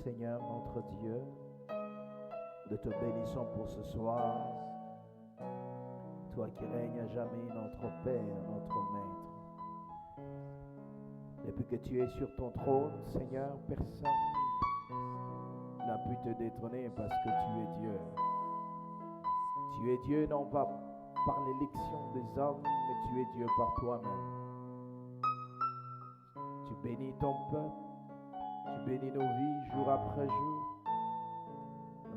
Seigneur, notre Dieu. Nous te bénissons pour ce soir. Toi qui règnes à jamais, notre Père, notre Maître. Depuis que tu es sur ton trône, Seigneur, personne n'a pu te détrôner parce que tu es Dieu. Tu es Dieu non pas par l'élection des hommes, mais tu es Dieu par toi-même. Tu bénis ton peuple, tu bénis nos vies jour après jour.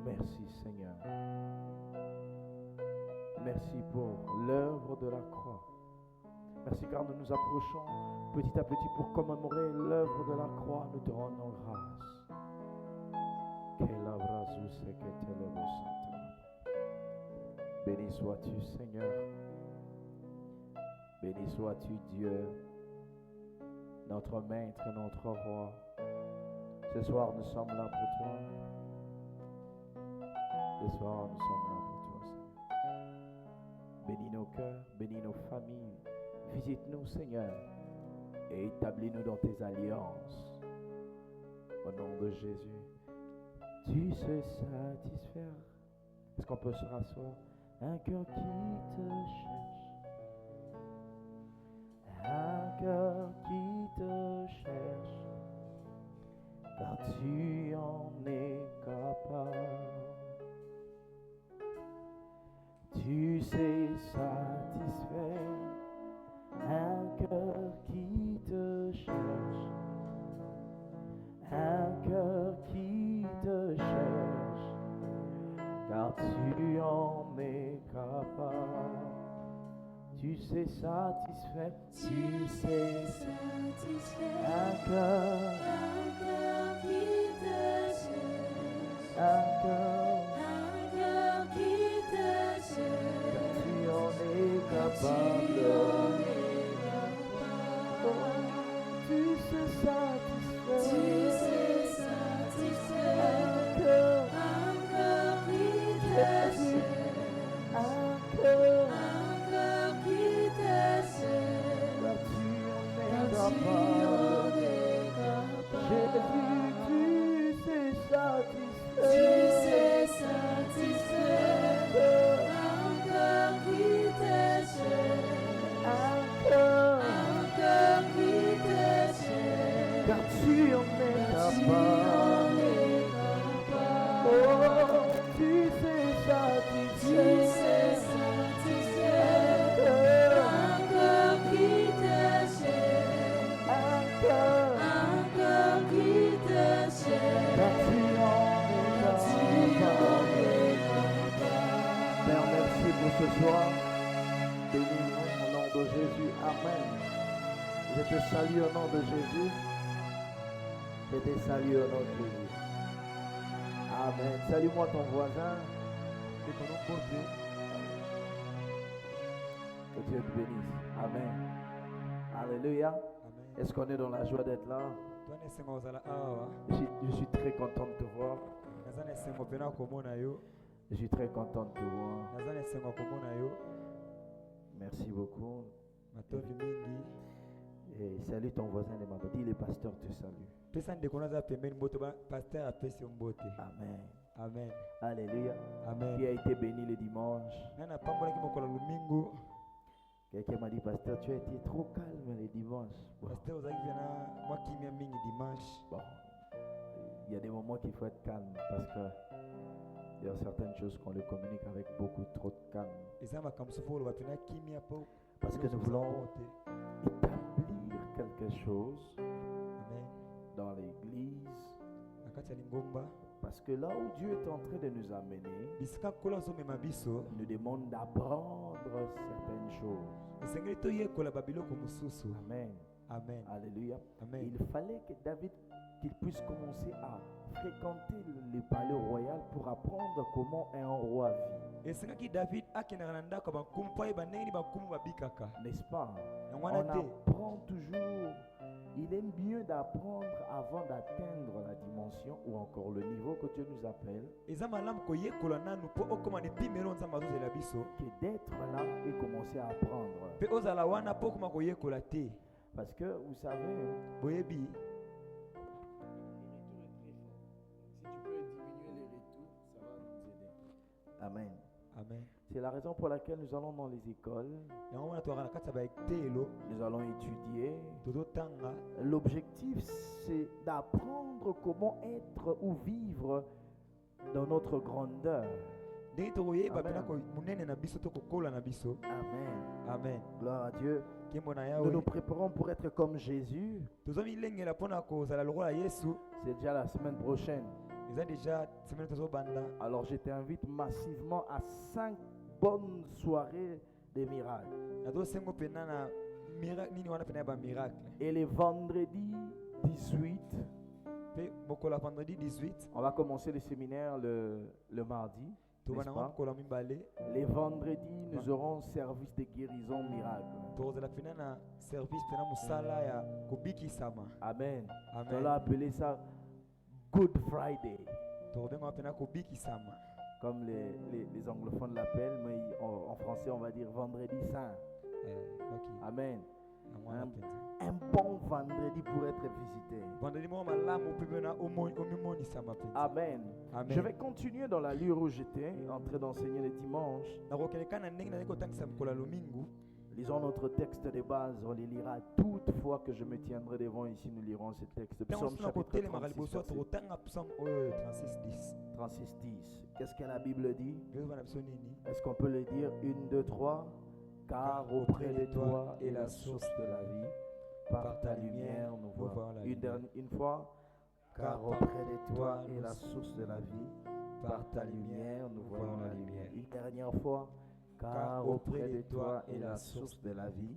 Merci Seigneur. Merci pour l'œuvre de la croix. Merci car nous nous approchons petit à petit pour commémorer l'œuvre de la croix. Nous te rendons grâce. Béni sois-tu Seigneur. Béni sois-tu Dieu, notre Maître et notre Roi. Ce soir nous sommes là pour toi. Ce soir nous sommes là pour toi Seigneur. Bénis nos cœurs, bénis nos familles. Visite-nous Seigneur et établis-nous dans tes alliances. Au nom de Jésus. Tu sais satisfaire. Est-ce qu'on peut se rasseoir? Un cœur qui te cherche. Un cœur qui te cherche. Car tu en es capable. Tu sais satisfaire. Un cœur qui te cherche. Un cœur qui te cherche, car tu en es capable. Tu sais satisfaire, tu sais satisfaire. Un cœur qui te cherche. Un cœur qui te cherche, car tu en es capable. Tu sais satisfaire. Tu sais satisfaire. Un cœur qui te cherche. Un cœur qui te cherche. Car tu en es capable. Jésus, tu sais satisfaire. Tu sais satisfaire. Un cœur qui te cherche. Un cœur qui te cherche. Car tu en es capable. Oh, tu sais satisfaire. Tu sais satisfaire. Un cœur qui te cherche. Un cœur qui te cherche. Car tu en es capable. Père, merci pour ce soir. Bénis-nous au nom de Jésus. Amen. Je te salue au nom de Jésus. Je te salue au nom de Jésus. Amen. Salue-moi ton voisin. Que ton nom porte. Que Dieu te bénisse. Amen. Alléluia. Amen. Est-ce qu'on est dans la joie d'être là? Je suis très content de te voir. Je suis très content de te voir. Merci beaucoup. Et salue ton voisin de ma bête. Dis, le pasteur te salue. Amen. Amen. Alléluia. Amen. Qui a été béni le dimanche? Quelqu'un m'a dit, pasteur, tu as été trop calme le dimanche. Bon. Bon. Il y a des moments qu'il faut être calme parce que il y a certaines choses qu'on le communique avec beaucoup trop de calme. Parce que nous voulons établir quelque chose dans l'église. Parce que là où Dieu est en train de nous amener, nous demande d'apprendre certaines choses. Amen. Amen. Alléluia. Amen. Il fallait que David qu'il puisse commencer à fréquenter le palais royal pour apprendre comment un roi vit. N'est-ce pas? On apprend toujours. Il est mieux d'apprendre avant d'atteindre la dimension ou encore le niveau que Dieu nous appelle que d'être là et commencer à apprendre. Parce que vous savez, Amen. Amen. C'est la raison pour laquelle nous allons dans les écoles, Yango wana toka na kati ya baekitelo nous allons étudier. tozotanga L'objectif, c'est d'apprendre comment être ou vivre dans notre grandeur. ndenge tokoyeba Amen. mpena monene na biso tokokola na biso. Amen. Amen. Gloire à Dieu. Nkembo na Nous nous yawe préparons pour être comme Jésus. tozomilengela mpona kozala lokola yesu. C'est déjà la semaine prochaine. eza deja semaine tozobanda. Alors je t'invite massivement à 5 bonnes soirées de miracles. nazosengo mpena na nini wana mpena ya bamiracle. Et les vendredis 18, mpe mokolo ya vendredi 18 on va commencer le séminaire le mardi. n'est-ce tobanango pas? mokolo ya mibale Les vendredis, nous aurons service de guérison miracle. tokozala mpena na service mpena mosala ya kobikisama. Amen. On Amen. l'a appelé ça Good Friday, tokobenga mpena kobikisama. comme les anglophones l'appellent, mais en français on va dire vendredi saint. Ok. Amen. Yango wana mpenza. Un bon vendredi pour être visité. vendredi moko malamu mpe mpena omimonisama mpenza. Amen. Amen. Je vais continuer dans la lieu où j'étais, en train d'enseigner le dimanche. nakokende kaka na ndenge nazali kotangisa mokolo ya lomingu. Lisons notre texte de base, on les lira toute fois que je me tiendrai devant ici, nous lirons ce texte. ntango Psaume suna chapitre kotelemaka 36, liboso verset tokotanga psaume oyo 36:10. 36, 10. Qu'est-ce que la Bible dit? ezoba na biso nini? Est-ce qu'on peut le dire? 1, 2, 3. Car auprès de toi est la source de la vie. Par ta lumière, nous voyons la lumière. Une fois. Car auprès de toi est la source de la vie. Par ta lumière, nous voyons la lumière. Une dernière fois. Car auprès de toi est la source de la vie.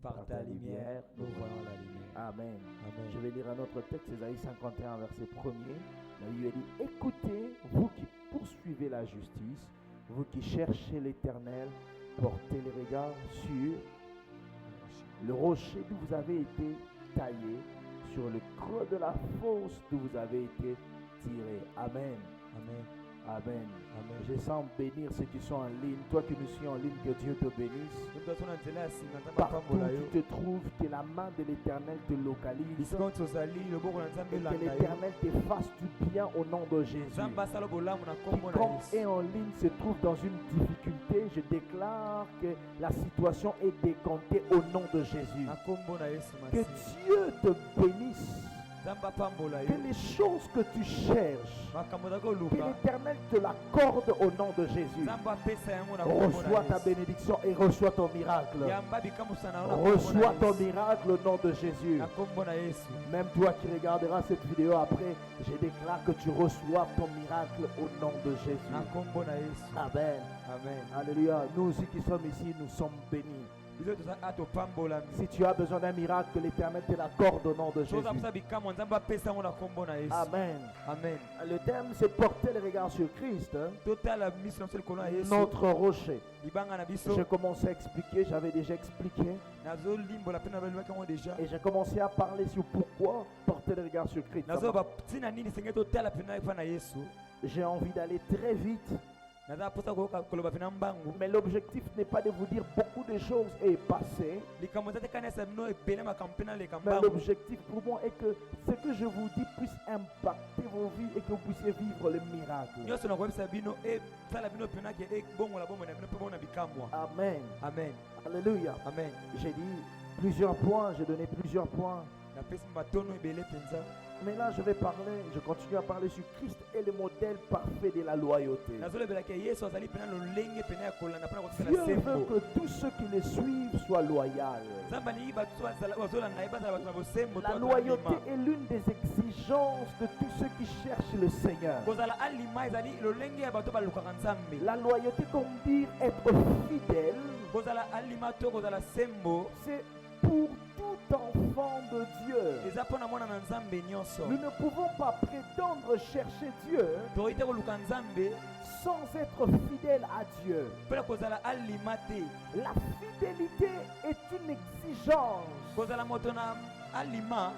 Par ta lumière, nous voyons la lumière. Amen. Amen. Je vais lire un autre texte, Ésaïe 51, verset 1er. La Bible dit: écoutez, vous qui poursuivez la justice, vous qui cherchez l'Éternel, portez les regards sur le rocher d'où vous avez été taillé, sur le creux de la fosse d'où vous avez été tiré. Amen. Amen. Amen. Amen. Je sens bénir ceux qui sont en ligne. Toi qui nous suis en ligne, que Dieu te bénisse. Nous sommes na nzela ya singa nzambe Partout apambola où yo. tu te trouves, que la main de l'Éternel te localise. bisika oyo tozali loboko na nzambe Et que elanda yo. l'Éternel te fasse du bien au nom de Jésus. nzambe asala bolamu na nkombo na Quiconque est yesu. en ligne se trouve dans une difficulté, je déclare que la situation est décomptée au nom de Jésus. na nkombo na yesu Que masihi. Dieu te bénisse. nzambe apambola Que yo. les choses que tu cherches, makambo ozali que koluka l'Éternel te l'accorde au nom de Jésus. nzambe apesa yango na nkombo Reçois ta na yesu. bénédiction et reçois ton miracle. yamba bikamusa na yo na nkombo Reçois na ton yesu. miracle au nom de Jésus. na nkombo na yesu. Même toi qui regarderas cette vidéo après, je déclare que tu reçois ton miracle au nom de Jésus. na nkombo na yesu. Amen. amen. Alléluia. Nous aussi qui sommes ici, nous sommes bénis. biso tozali atopambolami. Si tu as besoin d'un miracle, que l'Éternel te l'accorde au nom de Jésus. toza kosa bikamwa nzambe apesa yango na nkombo na yesu. Amen. amen. Le thème, c'est porter le regard sur Christ, hein, totala miso na biso likolo na yesu. notre rocher. libanga na biso. J'ai commencé à expliquer, j'avais déjà expliqué, nazolimbola mpe nabalobaki yango deja. et j'ai commencé à parler sur pourquoi porter le regard sur Christ. nazoba ntina nini esengeli totala mpena epa na yesu. J'ai envie d'aller très vite, naza mposa koyoka koloba mpena mbangu. mais l'objectif n'est pas de vous dire beaucoup de choses et passer, likambo eza te kanisa bino ebele makambo mpena leka mais mbangu. l'objectif pour moi est que ce que je vous dis puisse impacter vos vies et que vous puissiez vivre le miracle. nyonso nakoyebisa bino esala bino mpena ke ebongola bomoi na bino mpe bona bikamwa. Amen. amen. Alléluia. amen. J'ai dit plusieurs points, j'ai donné plusieurs points. napesi batono ebele mpenza. Mais là, je vais parler, je continue à parler sur Christ et le modèle parfait de la loyauté. nazolobelaka yesu azali mpena lolenge mpena ya kolanda mpona Dieu kokosala veut sembo. que tous ceux qui le suivent soient loyaux. nzambe alingi bato bazolanda ye bazala bato na bosembo. La loyauté est l'une des exigences de tous ceux qui cherchent le Seigneur. kozala alima ezali lolenge ya bato balukaka nzambe. La loyauté, comme dire être fidèle, kozala alima to kozala sembo c'est pour tout enfant de Dieu. eza mpona mwana na nzambe nyonso. Nous ne pouvons pas prétendre chercher Dieu tokoki te koluka nzambe sans être fidèle à Dieu. mpona kozala alima te. La fidélité est une exigence kozala moto na alima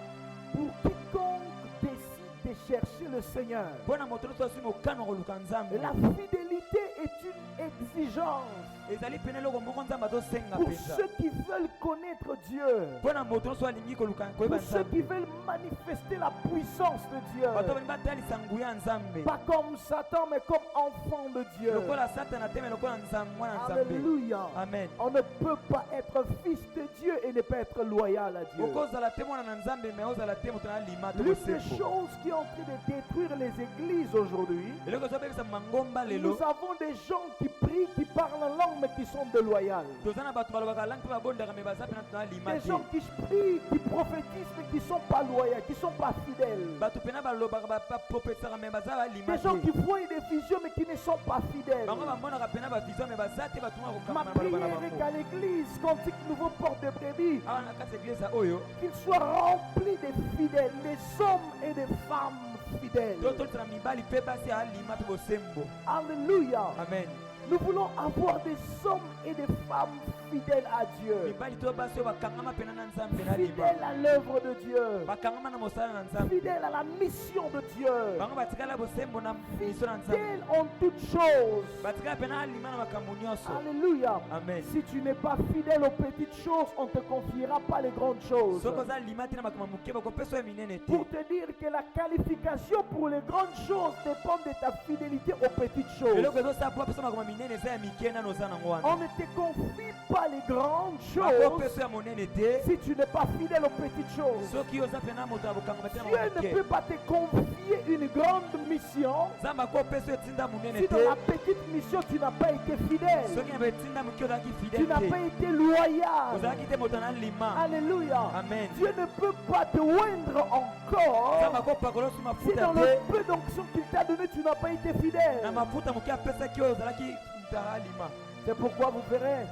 pour quiconque décide de de chercher le Seigneur. mpona moto nyonso asili mokano koluka nzambe La fidélité est une exigence ezali pene eloko moko nzambe azosenga pour mpenza ceux qui veulent connaître Dieu, mpona moto nyonso alingi koluka koyeba pour ceux qui nzambe veulent manifester la puissance de Dieu. bato balingi batalisa nguya ya nzambe Pas comme Satan, mais comme enfant de Dieu. lokola satana te me lokola mwana nzambe. Alléluia. Amen. On ne peut pas être fils de Dieu et ne pas être loyal à Dieu. okozala te mwana na nzambe me ozala te moto na lima to L'une des bosembo choses qui est en train de détruire les églises aujourd'hui, eloko ezobebisa mangomba lelo nous avons des gens qui prient, qui parlent en langue, mais qui sont déloyaux. toza na bato balobaka langi mpe babondaka me baza pena to na lima Des te gens qui prient, qui prophétisent, mais qui ne sont pas loyaux, qui ne sont pas fidèles. bato pena balobaka baprofetisaka me baza balima Des gens qui te voient des visions, mais qui ne sont pas fidèles. bango bamonaka pena bavision me baza te batuna Ma kokamba na maloba na prière est bango qu'à l'église, Cantique Nouveau Porte de Brebis, awa na kati ya eglise oyo qu'il soit rempli de fidèles, des hommes et des femmes fidèles. totolisana mibali mpe basi ya lima mpe bosembo. Alléluia. Amen. Nous voulons avoir des hommes et des femmes fidèles à Dieu, mibali to basi oyo bakangama pena na nzambe na lima fidèles à l'œuvre de Dieu, bakangama na mosala na nzambe fidèles à la mission de Dieu, bango batikala bosembo na miso na nzambe fidèles en toutes choses. batikala pena alima na makambo nyonso. Alléluia. Amen. Si tu n'es pas fidèle aux petites choses, on ne te confiera pas les grandes choses. soki oza lima te na makambo moke bakopesa oyo minene te. Pour te dire que la qualification pour les grandes choses dépend de ta fidélité aux petites choses. eloko ezosala po apesa makambo minene eza ya mike nano oza nango wana On ne te confie pas les grandes bakopesa choses ya monene te si tu n'es pas fidèle aux petites choses. soki oza pena moto ya bokango batena Dieu ne makambo peut mike pas te confier une grande mission nzambe akopesa oyo etinda monene si dans te la petite mission tu n'as pas été fidèle, soki na betinda moke ozalaki tu fidele n'as te pas été loyal. ozalaki te moto na lima. Alléluia. Amen. Dieu ne peut pas te oindre encore nzambe akopakola osi si mafuta dans le te peu d'onction qu'il t'a donné tu n'as pas été fidèle. na mafuta moke apesaki oyo ozalaki ntara lima. C'est pourquoi vous verrez,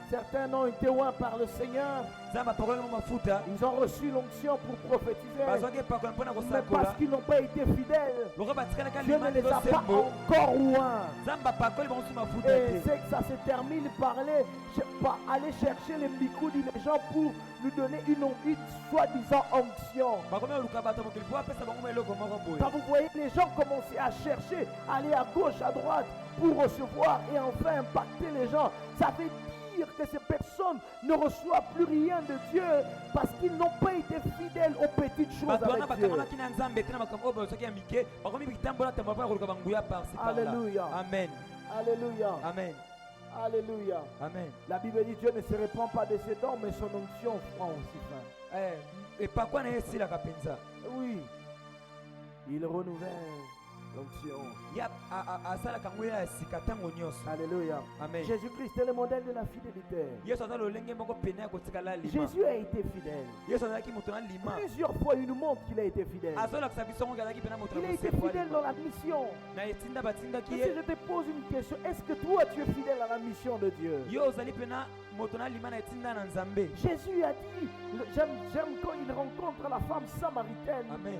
certains ont été oints par le Seigneur. nzambe apakolaki mafuta Ils ont reçu l'onction pour prophétiser, bazwaki epakola mpona mais kosakola parce qu'ils n'ont pas été fidèles, lokola batikalaki Dieu lima ne les a pas libosembo encore oints. nzambe apakoli bango osi mafuta Et te c'est que ça se termine par aller chercher les mikoudi, les gens, pour nous donner une soi-disant onction. bakomi oluka bato mokili po apesa bango eloko moko boye. Quand vous voyez les gens commencer à chercher, aller à gauche, à droite, pour recevoir et enfin impacter les gens, ça veut dire que ces personnes ne reçoivent plus rien de Dieu parce qu'ils n'ont pas été fidèles aux petites choses bato wana avec Dieu. bakangamaki na nzambe te na makambo oyo bazwaki ya mike bakomi bitambola tambola mpona koluka banguya par-ci par-là. Alléluia. Amen. Alléluia. Amen. Alléluia. Amen. La Bible dit Dieu ne se répand pas de ses dons, mais son onction prend aussi fin. epakwa na ye esilaka mpenza Oui, il renouvelle l'onction. ye asalaka ngo ya sika ntango nyonso. Alléluia. Amen. Jésus-Christ est le modèle de la fidélité. yesu aza lolenge moko pene ya kotikala lima. Jésus a été fidèle. yesu azalaki moto na lima Plusieurs fois, il nous montre qu'il a été fidèle. azolakisa biso ngo azalaki pena moto Il na a été bosembo ya fidèle lima. dans la mission. na etinda batindaki Et ye si je te pose une question, est-ce que toi tu es fidèle à la mission de Dieu? yo ozali pena moto na lima na etinda na nzambe. Jésus a dit, j'aime quand il rencontre la femme samaritaine, Amen.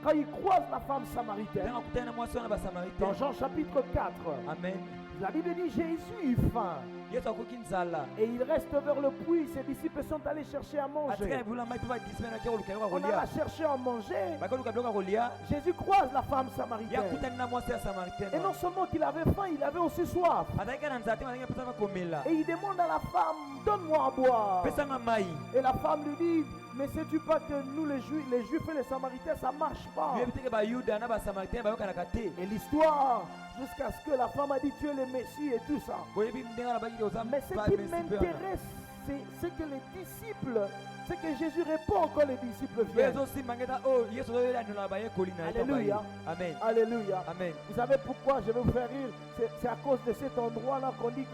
quand il croise la femme samaritaine, ntango akutani na mwasi wana dans basamaritaine. Jean chapitre 4, Amen. la Bible dit Jésus eut faim yesu akoki nzala et il reste vers le puits. Ses disciples sont allés chercher à manger. atikala ebula mai mpe badisipenaki koluka eloko ya On alla kolia chercher à manger. bakoluka biloko ya kolia Jésus croise la femme ye samaritaine. akutani na mwasi ya Et samaritaine non seulement qu'il avait faim, il avait aussi soif. azalaki na nzala te azalaki apesaka komela Et il demande à la femme, donne-moi à boire. pesanga mai. Et la femme lui dit, mais sais-tu pas que nous les Juifs et les Samaritains, ça marche pas. yoyebi teke bayuda na basamaritaine bayokanaka te. Et l'histoire, jusqu'à ce que la femme a dit, tu es le Messie et tout ça. boyebi ndenge wana bakiki oza Mais ce ba- qui Messie mpe wana. m'intéresse, c'est ce que les disciples, c'est que Jésus répond quand les disciples Oyo viennent. ezosimba ngeta oyo yesu ozoyelanela na bayekoli na ye to Alléluia. baye. Amen. Alléluia. Amen. Vous savez pourquoi je vais vous faire rire? C'est à cause de cet endroit-là qu'on dit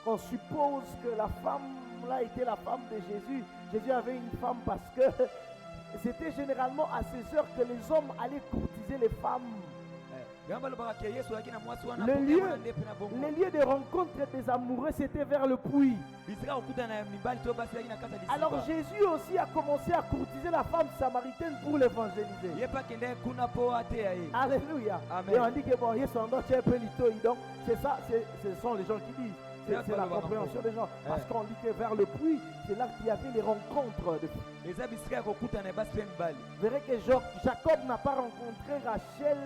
qu'on suppose que la femme-là était la femme de Jésus. Jésus avait une femme parce que c'était généralement à ces heures que les hommes allaient courtiser les femmes. Gamba lobaka ke yesu azalaki na mwasi wana Le po lieu, emona nde mpe na bongo. les lieux de rencontre des amoureux, c'était vers le puits. bisika kokutana na mibali to basi azalaki na kati ya Alors lisiba. Jésus aussi a commencé à courtiser la femme samaritaine pour l'évangéliser. ye mpe akende kuna po ateya ye. Alléluia. Amen. Et on dit que bon, Yesu en tu es un peu litoï. Donc c'est ça, ce sont les gens qui disent. C'est la compréhension des gens. Parce qu'on dit que vers le puits, c'est là qu'il y avait les rencontres. Vous verrez que Jacob n'a pas rencontré Rachel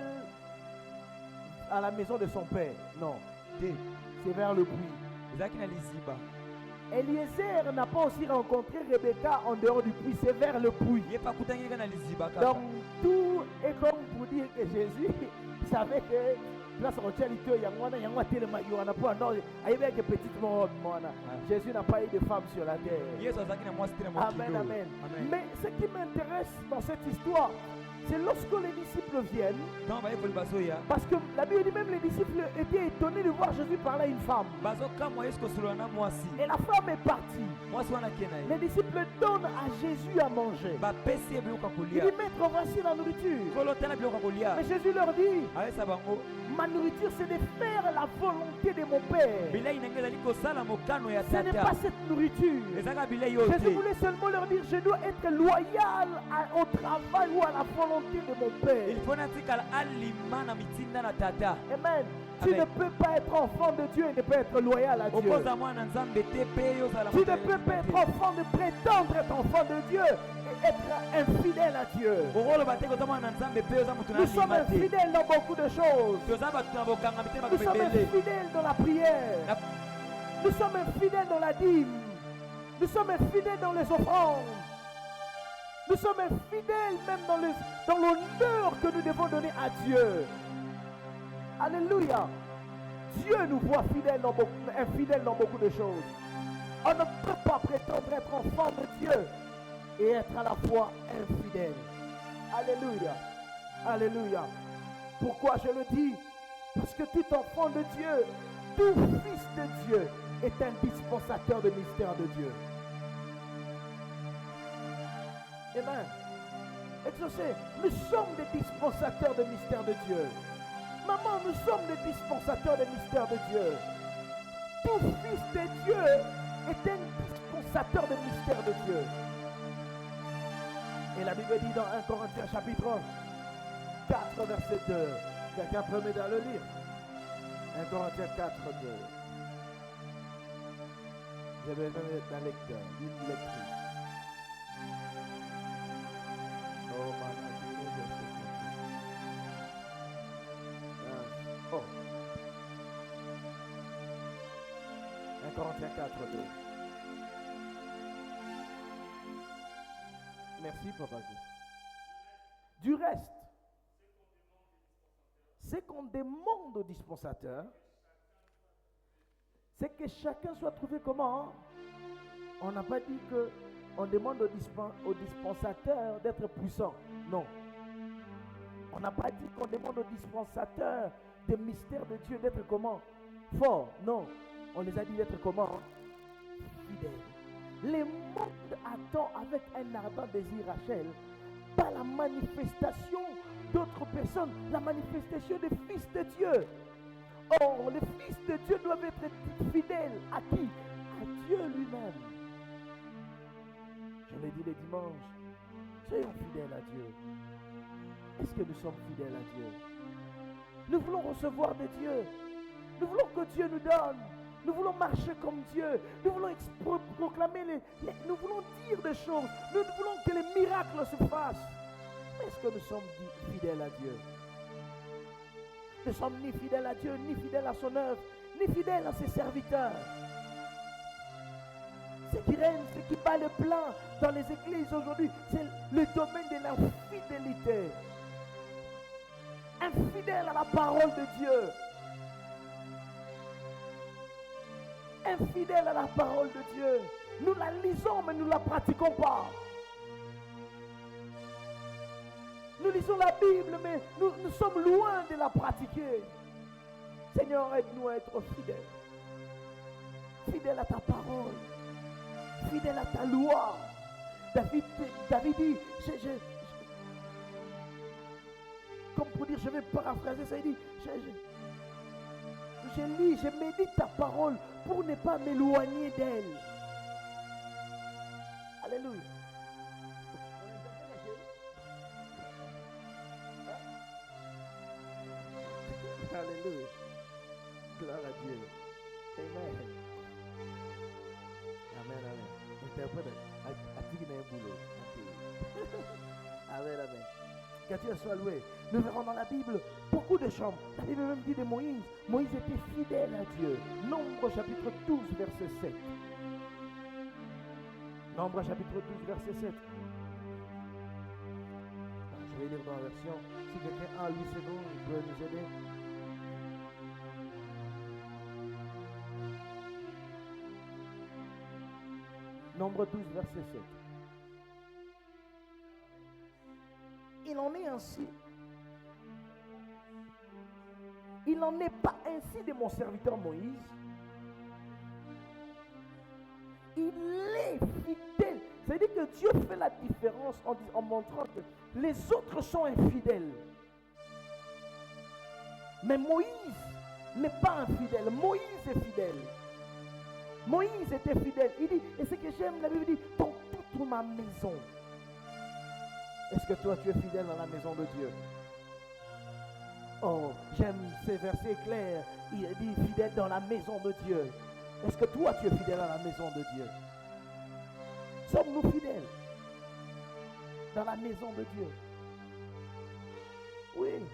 à la maison de son père. Non. C'est vers le puits. Eliezer n'a pas aussi rencontré Rebecca en dehors du puits, c'est vers le puits. Donc tout est comme pour dire que Jésus savait que Jésus n'a pas eu de femme sur la terre. Amen, amen. Mais ce qui m'intéresse dans cette histoire, c'est lorsque les disciples viennent, parce que la Bible dit même les disciples étaient étonnés de voir Jésus parler à une femme. Et la femme est partie. Les disciples donnent à Jésus à manger. Il dit, maître, voici la nourriture. Mais Jésus leur dit, ma nourriture c'est de faire la volonté de mon Père. Ce n'est pas cette nourriture. Jésus voulait seulement leur dire, je dois être loyal au travail ou à la volonté de mon Père. Amen. Tu ne peux pas être enfant de Dieu et ne pas être loyal à Dieu. Tu ne peux pas être enfant de prétendre être enfant de Dieu et être infidèle à Dieu. Nous sommes infidèles dans beaucoup de choses. Nous sommes infidèles dans la prière. Nous sommes infidèles dans la dîme. Nous sommes infidèles dans les offrandes. Nous sommes infidèles même dans l'honneur que nous devons donner à Dieu. Alléluia. Dieu nous voit infidèles dans beaucoup de choses. On ne peut pas prétendre être enfant de Dieu et être à la fois infidèle. Alléluia. Alléluia. Pourquoi je le dis? Parce que tout enfant de Dieu, tout fils de Dieu est un dispensateur de mystère de Dieu. Amen. Exaucé, nous sommes des dispensateurs de mystère de Dieu. Maman, nous sommes des dispensateurs de mystère de Dieu. Tout fils de Dieu est un dispensateur de mystère de Dieu. Et la Bible dit dans 1 Corinthiens chapitre 4 verset 2. Quelqu'un peut m'aider à le lire? 1 Corinthiens 4, 2. Je vais même être un lecteur, une lectrice. Oh, oh. 1 Corinthiens 4, 2. Merci, Papa. Du reste, ce qu'on demande aux dispensateurs, c'est que chacun soit trouvé comment? On n'a pas dit qu'on demande aux dispensateurs d'être puissants. Non. On n'a pas dit qu'on demande aux dispensateurs des mystères de Dieu d'être comment? Forts. Non. On les a dit d'être comment? Fidèles. Le monde attend avec un ardent désir, Rachel, pas la manifestation d'autres personnes, la manifestation des fils de Dieu. Or, les fils de Dieu doivent être fidèles à qui? À Dieu lui-même. Je l'ai dit le dimanche, soyons fidèles à Dieu. Est-ce que nous sommes fidèles à Dieu? Nous voulons recevoir de Dieu. Nous voulons que Dieu nous donne. Nous voulons marcher comme Dieu. Nous voulons proclamer nous voulons dire des choses. Nous voulons que les miracles se fassent. Mais est-ce que nous sommes fidèles à Dieu? Nous ne sommes ni fidèles à Dieu, ni fidèles à son œuvre, ni fidèles à ses serviteurs. Ce qui règne, ce qui bat le plein dans les églises aujourd'hui, c'est le domaine de l'infidélité. Infidèle à la parole de Dieu. Infidèle à la parole de Dieu. Nous la lisons, mais nous ne la pratiquons pas. Nous lisons la Bible, mais nous sommes loin de la pratiquer. Seigneur, aide-nous à être fidèles. Fidèles à ta parole. Fidèles à ta loi. David dit, comme pour dire, je vais paraphraser ça, il dit, je lis, je médite ta parole pour ne pas m'éloigner d'elle. Alléluia. Alléluia. Gloire à Dieu. Amen. Amen, amen. Que Dieu soit loué. Nous verrons dans la Bible beaucoup de chambres. La Bible même dit de Moïse. Moïse était fidèle à Dieu. Nombre chapitre 12, verset 7. Nombre chapitre 12, verset 7. Je vais lire dans la version. Si quelqu'un a 8 secondes, il peut nous aider. Nombre 12, verset 7. Il en est ainsi. Il n'en est pas ainsi de mon serviteur Moïse. Il est fidèle. C'est-à-dire que Dieu fait la différence en montrant que les autres sont infidèles. Mais Moïse n'est pas infidèle. Moïse est fidèle. Moïse était fidèle. Il dit, et ce que j'aime, la Bible dit, dans toute ma maison. Est-ce que toi tu es fidèle dans la maison de Dieu? Oh, j'aime ces versets clairs. Il dit fidèle dans la maison de Dieu. Est-ce que toi tu es fidèle dans la maison de Dieu? Sommes-nous fidèles dans la maison de Dieu? Oui.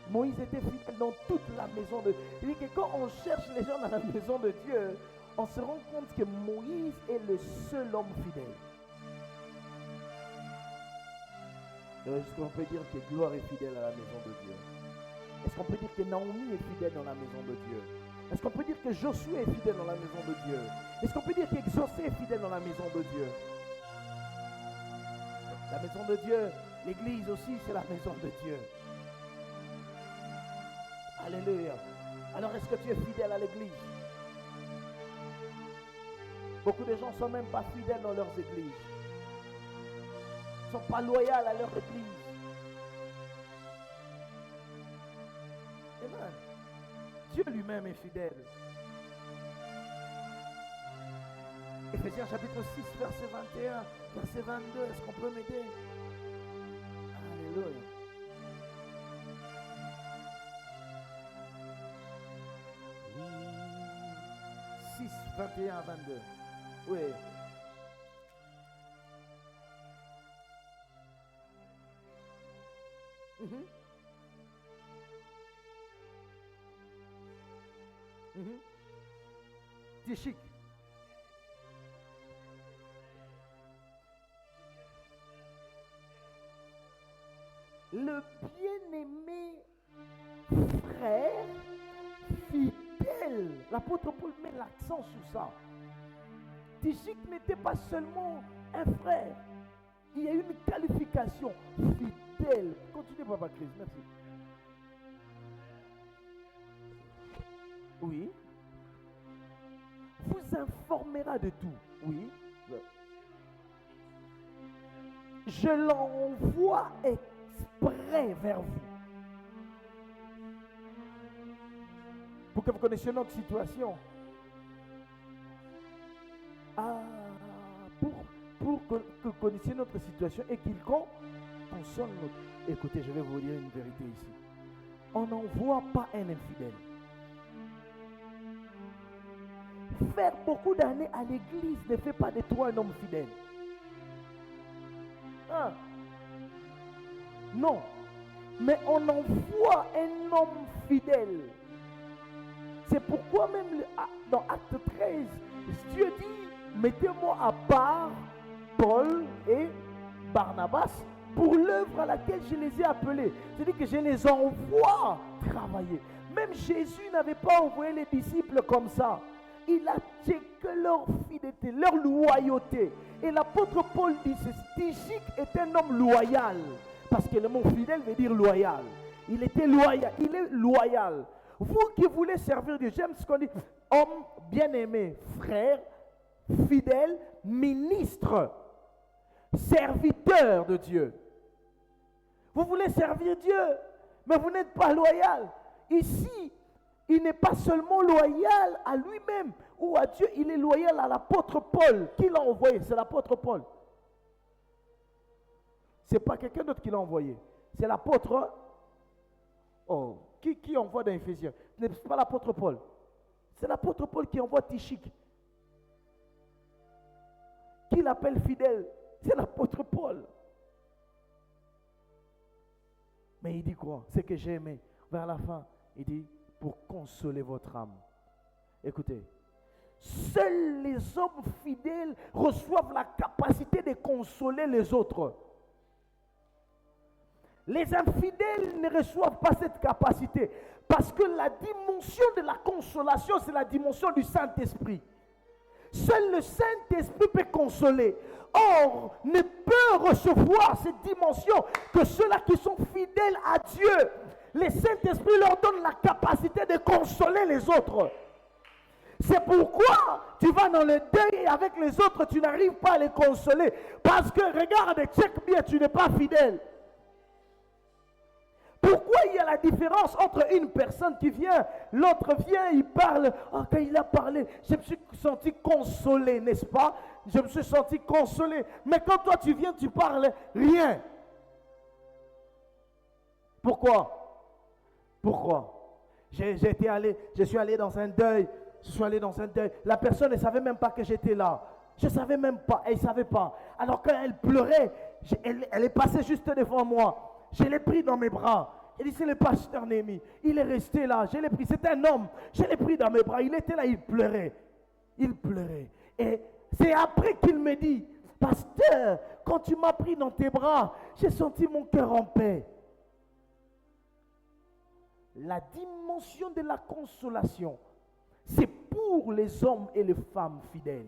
Moïse était fidèle dans toute la maison de Dieu. Il dit que quand on cherche les gens dans la maison de Dieu, on se rend compte que Moïse est le seul homme fidèle. Est-ce qu'on peut dire que Gloire est fidèle à la maison de Dieu? Est-ce qu'on peut dire que Naomi est fidèle dans la maison de Dieu? Est-ce qu'on peut dire que Josué est fidèle dans la maison de Dieu? Est-ce qu'on peut dire qu'Exaucé est fidèle dans la maison de Dieu? La maison de Dieu, l'église aussi, c'est la maison de Dieu. Alléluia. Alors est-ce que tu es fidèle à l'église? Beaucoup de gens ne sont même pas fidèles dans leurs églises. Ils ne sont pas loyaux à leur église. Amen. Dieu lui-même est fidèle. Éphésiens chapitre 6, verset 21, verset 22. Est-ce qu'on peut m'aider? Alléluia. « 6, 21 à 22. Oui. Tichik. Le bien-aimé frère fidèle. L'apôtre Paul met l'accent sur ça. Tichik n'était pas seulement un frère. Il y a une qualification fidèle. Continuez, Papa Chris, merci. Oui. Vous informera de tout. Oui. Je l'envoie exprès vers vous. Pour que vous connaissiez notre situation. Pour que vous connaissiez notre situation et qu'il console notre... Écoutez, je vais vous dire une vérité ici. On n'envoie pas un infidèle. Faire beaucoup d'années à l'église ne fait pas de toi un homme fidèle. Non. Mais on envoie un homme fidèle. C'est pourquoi même dans Acte 13, Dieu dit, mettez-moi à part Paul et Barnabas pour l'œuvre à laquelle je les ai appelés. C'est-à-dire que je les envoie travailler. Même Jésus n'avait pas envoyé les disciples comme ça. Il a checké leur fidélité, leur loyauté. Et l'apôtre Paul dit, Tichik est un homme loyal. Parce que le mot fidèle veut dire loyal. Il était loyal, il est loyal. Vous qui voulez servir Dieu, j'aime ce qu'on dit, homme bien-aimé, frère, fidèle, ministre, serviteur de Dieu. Vous voulez servir Dieu, mais vous n'êtes pas loyal. Ici, il n'est pas seulement loyal à lui-même ou à Dieu, il est loyal à l'apôtre Paul. Qui l'a envoyé? C'est l'apôtre Paul. Ce n'est pas quelqu'un d'autre qui l'a envoyé. C'est l'apôtre. Oh, qui envoie dans Éphésiens? Ce n'est pas l'apôtre Paul. C'est l'apôtre Paul qui envoie Tichik. qu'il appelle fidèle, c'est l'apôtre Paul. Mais il dit quoi? C'est que j'ai aimé. Vers la fin, il dit, pour consoler votre âme. Écoutez, seuls les hommes fidèles reçoivent la capacité de consoler les autres. Les infidèles ne reçoivent pas cette capacité parce que la dimension de la consolation, c'est la dimension du Saint-Esprit. Seul le Saint-Esprit peut consoler. Or, ne peut recevoir cette dimension que ceux-là qui sont fidèles à Dieu. Le Saint-Esprit leur donne la capacité de consoler les autres. C'est pourquoi tu vas dans le deuil et avec les autres, tu n'arrives pas à les consoler. Parce que, regarde, check bien, tu n'es pas fidèle. Pourquoi il y a la différence entre une personne qui vient, l'autre vient, il parle. Oh, quand il a parlé, je me suis senti consolé, n'est-ce pas? Je me suis senti consolé. Mais quand toi tu viens, tu parles, rien. Pourquoi? Pourquoi? Je suis allé dans un deuil. La personne ne savait même pas que j'étais là. Je ne savais même pas, elle ne savait pas. Alors quand elle pleurait, elle est passée juste devant moi. Je l'ai pris dans mes bras. Il dit, c'est le pasteur Némi. Il est resté là. Je l'ai pris. C'était un homme. Je l'ai pris dans mes bras. Il était là, il pleurait. Il pleurait. Et c'est après qu'il me dit, pasteur, quand tu m'as pris dans tes bras, j'ai senti mon cœur en paix. La dimension de la consolation, c'est pour les hommes et les femmes fidèles.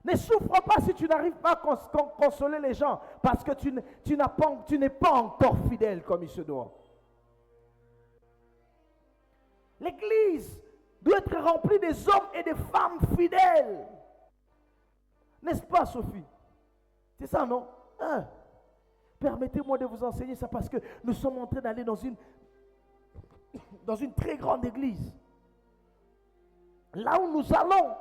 Ne souffre pas si tu n'arrives pas à consoler les gens parce que tu n'es pas encore fidèle comme il se doit. L'église doit être remplie des hommes et des femmes fidèles. N'est-ce pas, Sophie? C'est ça, non? Hein? Permettez-moi de vous enseigner ça parce que nous sommes en train d'aller dans une très grande église. Là où nous allons,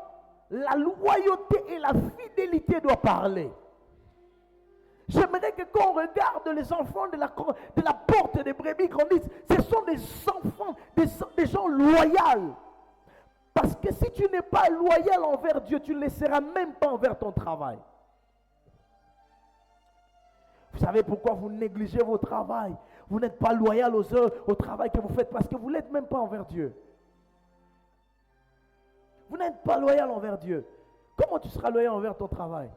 la loyauté et la fidélité doivent parler. J'aimerais que quand on regarde les enfants de la porte des brebis grandissent, ce sont des enfants, des gens loyaux. Parce que si tu n'es pas loyal envers Dieu, tu ne le seras même pas envers ton travail. Vous savez pourquoi vous négligez vos travail? Vous n'êtes pas loyal au travail que vous faites parce que vous ne l'êtes même pas envers Dieu. Vous n'êtes pas loyal envers Dieu. Comment tu seras loyal envers ton travail?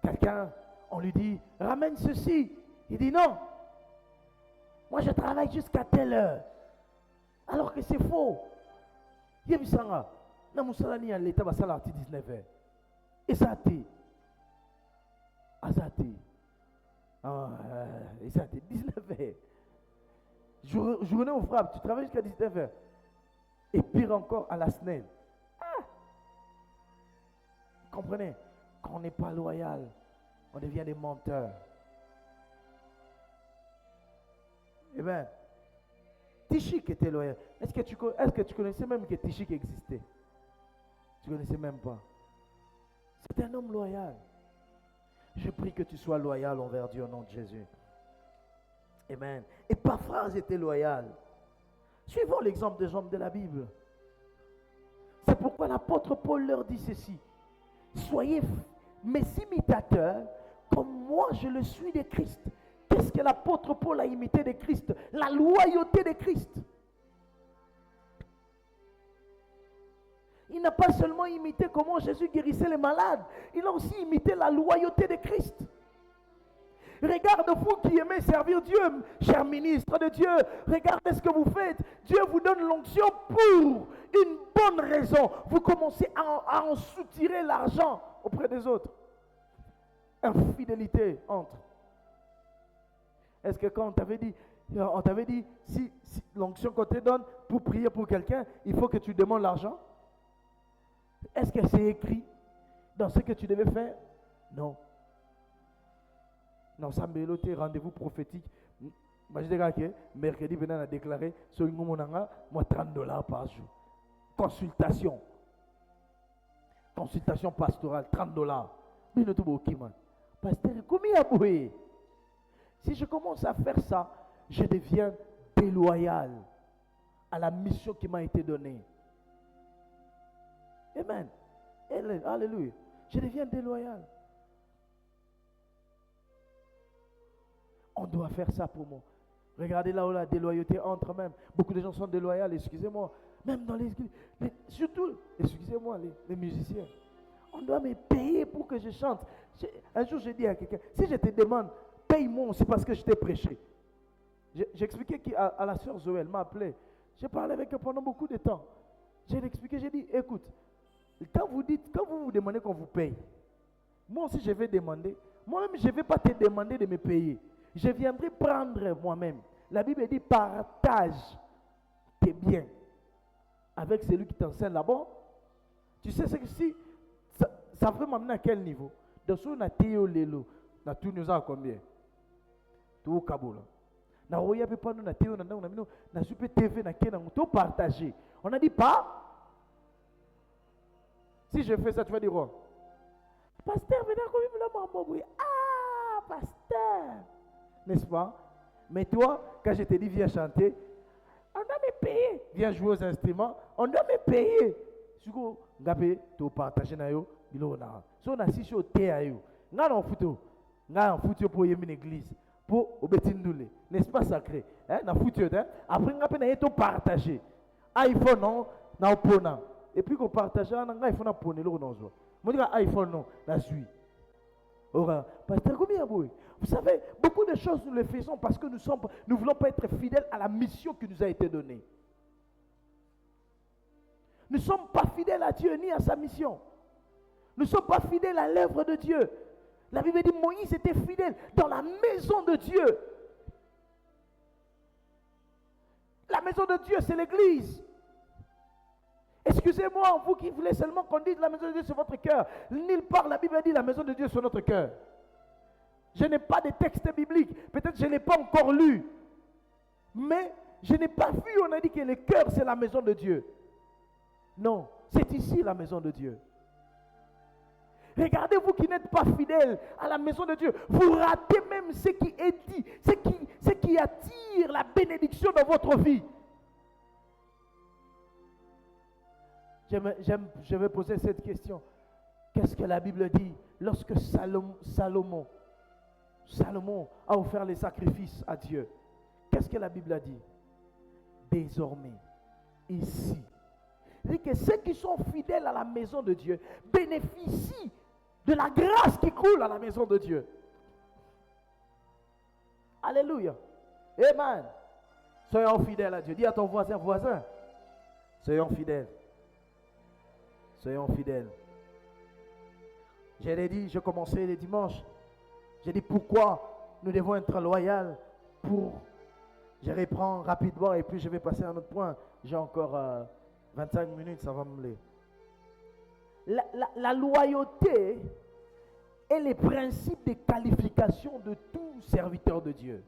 Quelqu'un, on lui dit, ramène ceci. Il dit non. Moi, je travaille jusqu'à telle heure. Alors que c'est faux. Il y a vu ça. Na musalani à l'état va salarti 19h. Et ça t'est. Azati. Et ça t'est 19h. Journée au frappe, tu travailles jusqu'à 19h. Et pire encore à la semaine. Ah. Comprenez? Quand on n'est pas loyal, on devient des menteurs. Eh bien, Tichik était loyal. Est-ce que tu connaissais même que Tichik existait? Tu ne connaissais même pas. C'est un homme loyal. Je prie que tu sois loyal envers Dieu au nom de Jésus. Amen. Et Paphras était loyal. Suivons l'exemple des hommes de la Bible. C'est pourquoi l'apôtre Paul leur dit ceci. Soyez mes imitateurs comme moi je le suis de Christ. Qu'est-ce que l'apôtre Paul a imité de Christ? La loyauté de Christ. Il n'a pas seulement imité comment Jésus guérissait les malades, il a aussi imité la loyauté de Christ. Regarde vous qui aimez servir Dieu, cher ministre de Dieu, regardez ce que vous faites. Dieu vous donne l'onction pour une bonne raison. Vous commencez à en soutirer l'argent auprès des autres. Infidélité entre. Est-ce que quand on t'avait dit, si l'onction qu'on te donne pour prier pour quelqu'un, il faut que tu demandes l'argent? Est-ce que c'est écrit dans ce que tu devais faire? Non. Non, ça me l'autre rendez-vous prophétique. Moi, je dis que mercredi, venant à déclarer, sur une moi, $30 par jour. Consultation. Consultation pastorale, $30. Mais nous tout pasteur, combien à bouer? Si je commence à faire ça, je deviens déloyal à la mission qui m'a été donnée. Amen. Alléluia. Je deviens déloyal. On doit faire ça pour moi. Regardez là où la déloyauté entre même. Beaucoup de gens sont déloyaux, excusez-moi. Même dans l'église. Surtout, excusez-moi, les musiciens. On doit me payer pour que je chante. Un jour, j'ai dit à quelqu'un, si je te demande, paye-moi aussi parce que je t'ai prêché. J'expliquais à la sœur Zoé, elle m'a appelé. J'ai parlé avec elle pendant beaucoup de temps. J'ai expliqué, j'ai dit, écoute, quand vous vous demandez qu'on vous paye, moi aussi je vais demander. Moi-même, je ne vais pas te demander de me payer. Je viendrai prendre moi-même. La Bible dit, partage tes biens avec celui qui t'enseigne là-bas. Tu sais ce que si, ça veut m'amener à quel niveau? De ce qu'on a théo lelo, na tout nous a combien? Tout au Kaboula. Na roya pe pas nous na théo na super TV na kena tout partager. On a dit pas. Si je fais ça, tu vas dire quoi? Pasteur, venez comme il ah, pasteur. N'est-ce pas? Mais toi, quand je te dis viens chanter, on doit me payer. Viens jouer aux instruments, on doit me payer. Si vous avez partagé na yo, bilo na. So na si au thé ayo. Nga na photo. Nga en photo pour y une église. Pour obétindoule. N'est-ce pas sacré? Hein? Na photo hein? Après nga pe na to partager. iPhone non, na opona. Et puis qu'on partage, on a iPhone à poner le renonzo. Moi dis iPhone non, la suis. Ora, pasteur combien vous savez, beaucoup de choses nous les faisons parce que nous voulons pas être fidèles à la mission qui nous a été donnée. Nous ne sommes pas fidèles à Dieu ni à sa mission. Nous ne sommes pas fidèles à l'œuvre de Dieu. La Bible dit Moïse était fidèle dans la maison de Dieu. La maison de Dieu, c'est l'église. Excusez-moi, vous qui voulez seulement qu'on dise la maison de Dieu sur votre cœur. Nulle part, la Bible dit la maison de Dieu sur notre cœur. Je n'ai pas de texte biblique. Peut-être que je ne l'ai pas encore lu. Mais je n'ai pas vu, on a dit que le cœur, c'est la maison de Dieu. Non, c'est ici la maison de Dieu. Regardez, vous qui n'êtes pas fidèles à la maison de Dieu, vous ratez même ce qui est dit, ce qui attire la bénédiction dans votre vie. Je vais poser cette question. Qu'est-ce que la Bible dit lorsque Salomon a offert les sacrifices à Dieu? Qu'est-ce que la Bible a dit? Désormais, ici, il dit que ceux qui sont fidèles à la maison de Dieu bénéficient de la grâce qui coule à la maison de Dieu. Alléluia. Amen. Soyons fidèles à Dieu. Dis à ton voisin, soyons fidèles. Soyons fidèles. Je l'ai dit, je commençais le dimanche. J'ai dit pourquoi nous devons être loyaux Je reprends rapidement et puis je vais passer à un autre point. J'ai encore 25 minutes, ça va me aller. La loyauté est le principe de qualification de tout serviteur de Dieu.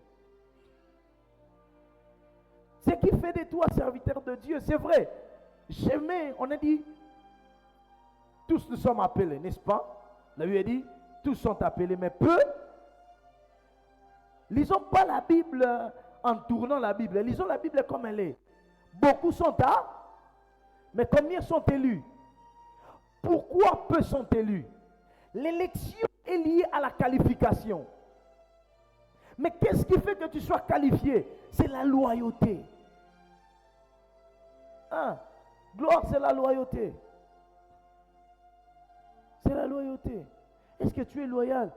Ce qui fait de toi serviteur de Dieu, c'est vrai. Jamais, on a dit, tous nous sommes appelés, n'est-ce pas? La Bible dit, tous sont appelés, mais peu. Lisons pas la Bible en tournant la Bible. Lisons la Bible comme elle est. Beaucoup sont mais combien sont élus? Pourquoi peu sont élus? L'élection est liée à la qualification. Mais qu'est-ce qui fait que tu sois qualifié? C'est la loyauté. Hein? Gloire, c'est la loyauté. C'est la loyauté. Est-ce que tu es loyal?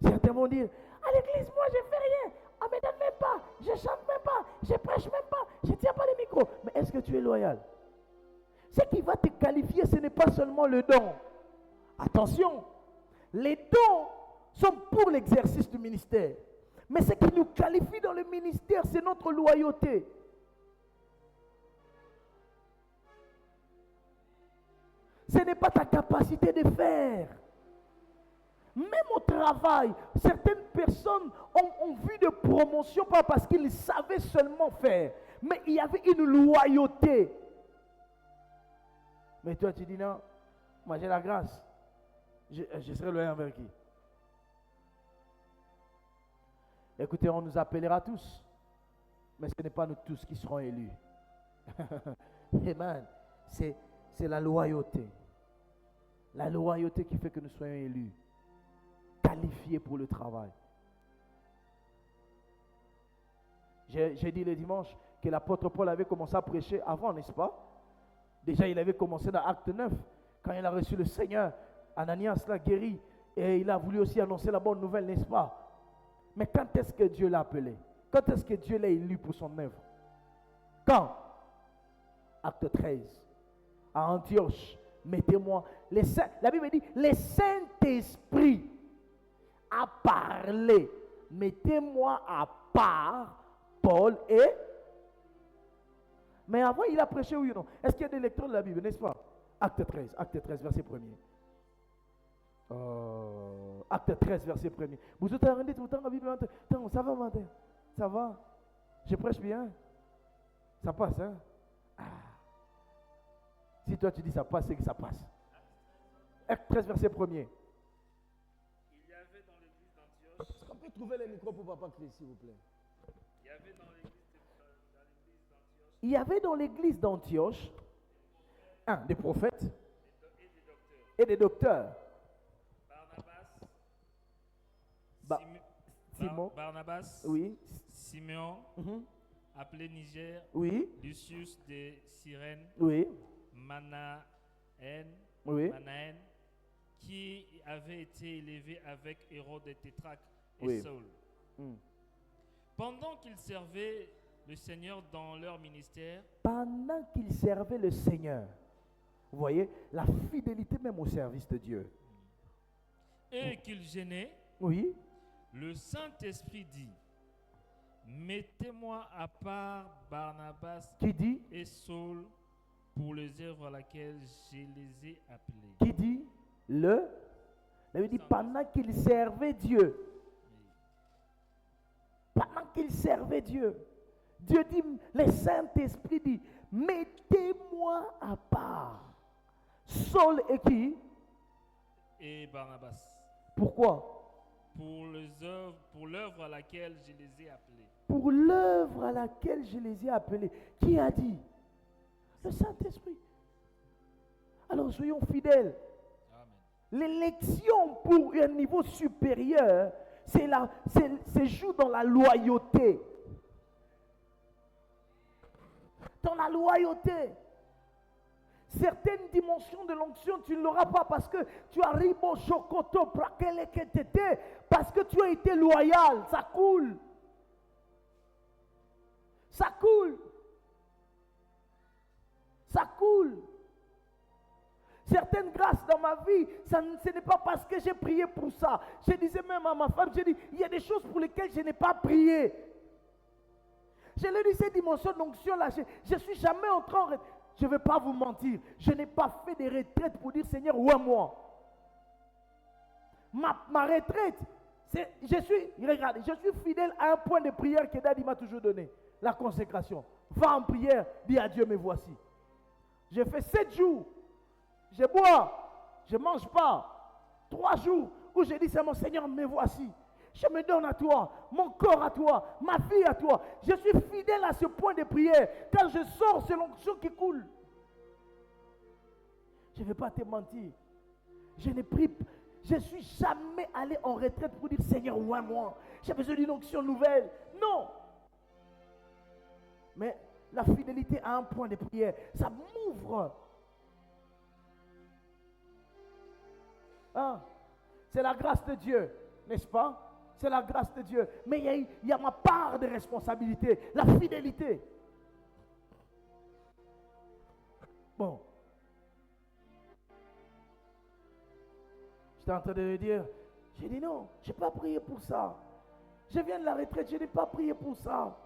Certains vont dire, à l'église, moi, je ne fais rien. On ne me donne même pas. Je ne chante même pas. Je ne prêche même pas. Je ne tiens pas les micros. Mais est-ce que tu es loyal? Ce qui va te qualifier, ce n'est pas seulement le don. Attention, les dons sont pour l'exercice du ministère. Mais ce qui nous qualifie dans le ministère, c'est notre loyauté. Ce n'est pas ta capacité de faire. Même au travail, certaines personnes ont vu de promotion pas parce qu'ils savaient seulement faire, mais il y avait une loyauté. Mais toi tu dis non, moi j'ai la grâce, je serai loyal envers qui? Écoutez, on nous appellera tous, mais ce n'est pas nous tous qui serons élus. Amen. C'est la loyauté. La loyauté qui fait que nous soyons élus, qualifiés pour le travail. J'ai dit le dimanche que l'apôtre Paul avait commencé à prêcher avant, n'est-ce pas? Déjà, il avait commencé dans Acte 9, quand il a reçu le Seigneur. Ananias l'a guéri et il a voulu aussi annoncer la bonne nouvelle, n'est-ce pas? Mais quand est-ce que Dieu l'a appelé? Quand est-ce que Dieu l'a élu pour son œuvre? Quand? Acte 13. À Antioche, mettez-moi. La Bible dit, le Saint-Esprit a parlé. Mettez-moi à part Paul et... Mais avant, il a prêché, oui ou non? Est-ce qu'il y a des lecteurs de la Bible, n'est-ce pas? Acte 13, verset 1er. Acte 13, verset 1er. Vous êtes rendu tout le temps la Bible? Ça va, matin? Ça va? Je prêche bien? Ça passe, hein? Ah. Si toi tu dis ça passe, c'est que ça passe. Acte 13, verset 1er. Il y avait dans l'église d'Antioche. Est-ce qu'on peut trouver les micros pour Papa Christ, s'il vous plaît? Il y avait dans l'église d'Antioche. Il y avait dans l'église d'Antioche des prophètes et des docteurs. Barnabas, oui. Simeon, appelé Niger, Oui. Lucius de Cyrène, Oui. Manaen, Oui. qui avait été élevé avec Hérode et Tétraque et Oui. Saul. Pendant qu'ils servaient le Seigneur dans leur ministère, Pendant qu'ils servaient le Seigneur, vous voyez, la fidélité même au service de Dieu. et qu'ils gênaient, Oui. le Saint-Esprit dit, mettez-moi à part Barnabas Qui dit? et Saul pour les œuvres à laquelle je les ai appelés. Qui dit? La Bible dit pendant qu'ils servaient Dieu. Pendant qu'ils servaient Dieu. Dieu dit, le Saint-Esprit dit, mettez-moi à part. Saul et qui? Et Barnabas. Pourquoi? Pour l'œuvre à laquelle je les ai appelés. Pour l'œuvre à laquelle je les ai appelés. Qui a dit? Le Saint-Esprit. Alors soyons fidèles. Amen. L'élection pour un niveau supérieur, c'est joue dans la loyauté. Dans la loyauté. Certaines dimensions de l'onction, tu ne l'auras pas parce que tu arrives au chocoto, parce que tu as été loyal. Ça coule. Ça coule. Ça coule. Certaines grâces dans ma vie, ce n'est pas parce que j'ai prié pour ça. Je disais même à ma femme, j'ai dit, il y a des choses pour lesquelles je n'ai pas prié. Je lui ai dit, cette dimension d'onction-là, je ne suis jamais en train... Je ne vais pas vous mentir, je n'ai pas fait des retraites pour dire, Seigneur, où est moi? Ma retraite, je suis fidèle à un point de prière que Daddy m'a toujours donné. La consécration. Va en prière, dis à Dieu, me voici. J'ai fait 7 jours. Je bois, je ne mange pas. 3 jours où j'ai dit, c'est mon Seigneur, me voici. Je me donne à toi, mon corps à toi, ma vie à toi. Je suis fidèle à ce point de prière. Quand je sors, c'est l'onction qui coule. Je ne vais pas te mentir. Je suis jamais allé en retraite pour dire, Seigneur, où est moi? J'ai besoin d'une onction nouvelle. Non. Mais la fidélité à un point de prière, ça m'ouvre. C'est la grâce de Dieu, n'est-ce pas? C'est la grâce de Dieu. Mais il y a ma part de responsabilité, la fidélité. Bon. J'étais en train de lui dire, j'ai dit non, je n'ai pas prié pour ça. Je viens de la retraite, je n'ai pas prié pour ça.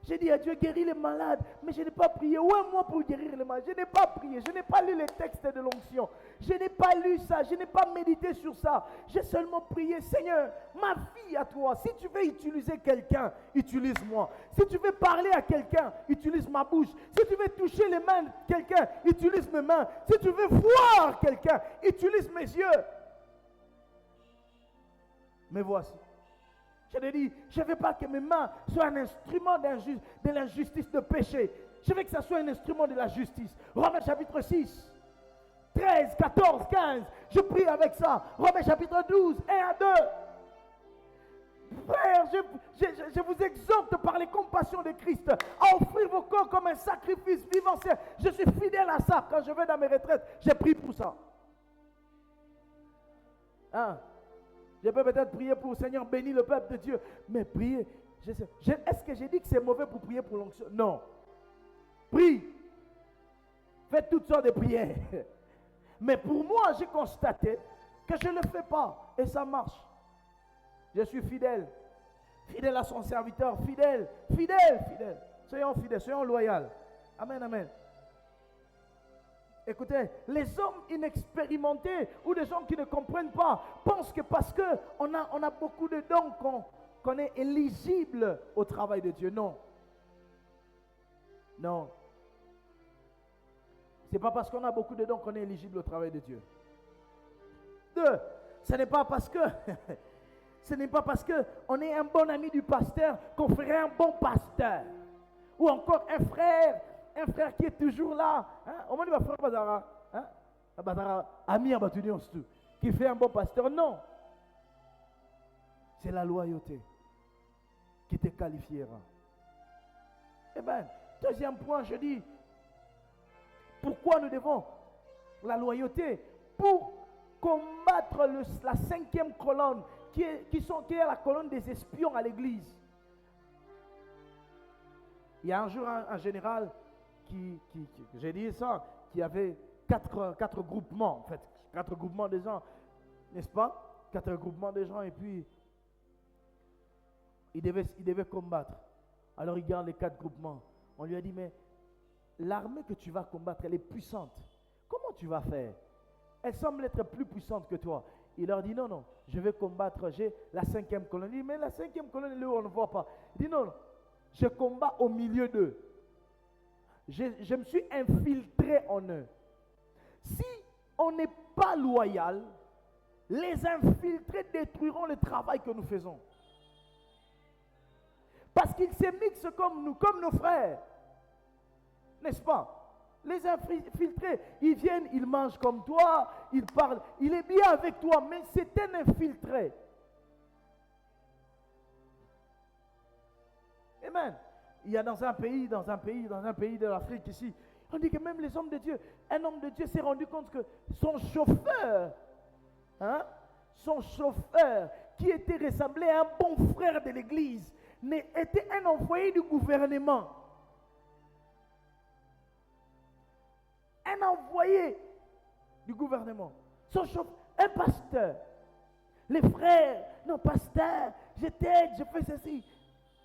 J'ai dit à Dieu, guéris les malades, mais je n'ai pas prié. Où est moi pour guérir les malades? Je n'ai pas prié, je n'ai pas lu les textes de l'onction. Je n'ai pas lu ça, je n'ai pas médité sur ça. J'ai seulement prié, Seigneur, ma vie à toi. Si tu veux utiliser quelqu'un, utilise-moi. Si tu veux parler à quelqu'un, utilise ma bouche. Si tu veux toucher les mains de quelqu'un, utilise mes mains. Si tu veux voir quelqu'un, utilise mes yeux. Me voici. Je te dis, je ne veux pas que mes mains soient un instrument de l'injustice, de péché. Je veux que ça soit un instrument de la justice. Romains chapitre 6. 13, 14, 15. Je prie avec ça. Romains chapitre 12, 1 à 2. Frère, je vous exhorte par les compassions de Christ à offrir vos corps comme un sacrifice vivant. Je suis fidèle à ça. Quand je vais dans mes retraites, j'ai prié pour ça. Hein? Je peux peut-être prier pour Seigneur, bénis le peuple de Dieu. Mais prier, est-ce que j'ai dit que c'est mauvais pour prier pour l'onction? Non. Prie. Faites toutes sortes de prières. Mais pour moi, j'ai constaté que je ne le fais pas. Et ça marche. Je suis fidèle. Fidèle à son serviteur. Fidèle. Soyons fidèles, soyons loyaux. Amen, amen. Écoutez, les hommes inexpérimentés ou des gens qui ne comprennent pas pensent que parce qu'on a beaucoup de dons qu'on est éligible au travail de Dieu. Non. Non. Ce n'est pas parce qu'on a beaucoup de dons qu'on est éligible au travail de Dieu. Deux, ce n'est pas parce qu'on est un bon ami du pasteur qu'on ferait un bon pasteur. Ou encore un frère qui est toujours là. Au moins, il va faire Bazara. Bazara, ami à qui fait un bon pasteur. Non. C'est la loyauté qui te qualifiera. Eh bien, deuxième point, je dis, pourquoi nous devons la loyauté? Pour combattre la cinquième colonne, qui est la colonne des espions à l'église. Il y a un jour un général j'ai dit ça, qui avait quatre groupements, en fait, 4 groupements de gens, n'est-ce pas? 4 groupements de gens, et puis il devait combattre. Alors il garde les 4 groupements. On lui a dit, mais l'armée que tu vas combattre, elle est puissante. Comment tu vas faire? Elle semble être plus puissante que toi. Il leur dit, non, je vais combattre, j'ai la 5e colonne. Il dit, mais la 5e colonne, là, on ne voit pas. Il dit, non, je combats au milieu d'eux. Je me suis infiltré en eux. Si on n'est pas loyal, les infiltrés détruiront le travail que nous faisons. Parce qu'ils se mixent comme nous, comme nos frères. N'est-ce pas? Les infiltrés, ils viennent, ils mangent comme toi, ils parlent, il est bien avec toi, mais c'est un infiltré. Amen. Il y a dans un pays de l'Afrique ici, on dit que même les hommes de Dieu, un homme de Dieu s'est rendu compte que son chauffeur, qui était ressemblé à un bon frère de l'église, était un envoyé du gouvernement. Un envoyé du gouvernement. Son chauffeur, un pasteur. Les frères, non, pasteur, je t'aide, je fais ceci.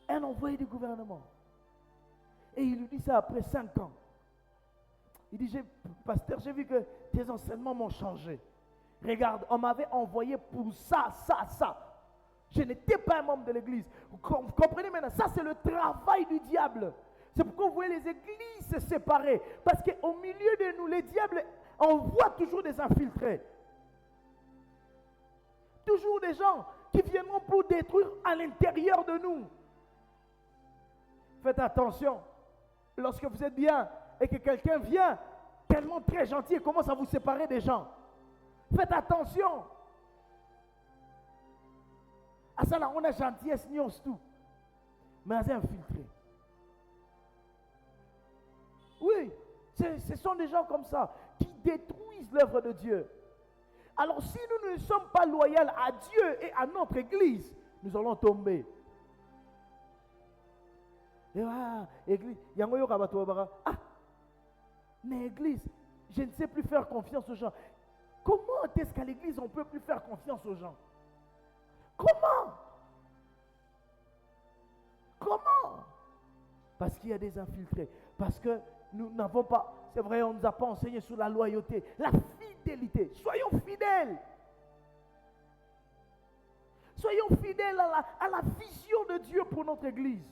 Un envoyé du gouvernement. Et il lui dit ça après 5 ans. Il dit, pasteur, j'ai vu que tes enseignements m'ont changé. Regarde, on m'avait envoyé pour ça. Je n'étais pas un membre de l'église. Vous comprenez maintenant? Ça, c'est le travail du diable. C'est pourquoi vous voyez les églises se séparer. Parce qu'au milieu de nous, les diables envoient toujours des infiltrés. Toujours des gens qui viendront pour détruire à l'intérieur de nous. Faites attention. Lorsque vous êtes bien et que quelqu'un vient tellement très gentil et commence à vous séparer des gens. Faites attention. À ça là, on a gentillesse, ni on se tout. Mais on est infiltré. Oui, ce sont des gens comme ça qui détruisent l'œuvre de Dieu. Alors si nous ne sommes pas loyaux à Dieu et à notre église, nous allons tomber. Église, mais église, je ne sais plus faire confiance aux gens. Comment est-ce qu'à l'église on ne peut plus faire confiance aux gens? Comment? Parce qu'il y a des infiltrés. Parce que nous n'avons pas, c'est vrai, on ne nous a pas enseigné sur la loyauté, la fidélité. Soyons fidèles. Soyons fidèles à la vision de Dieu pour notre église.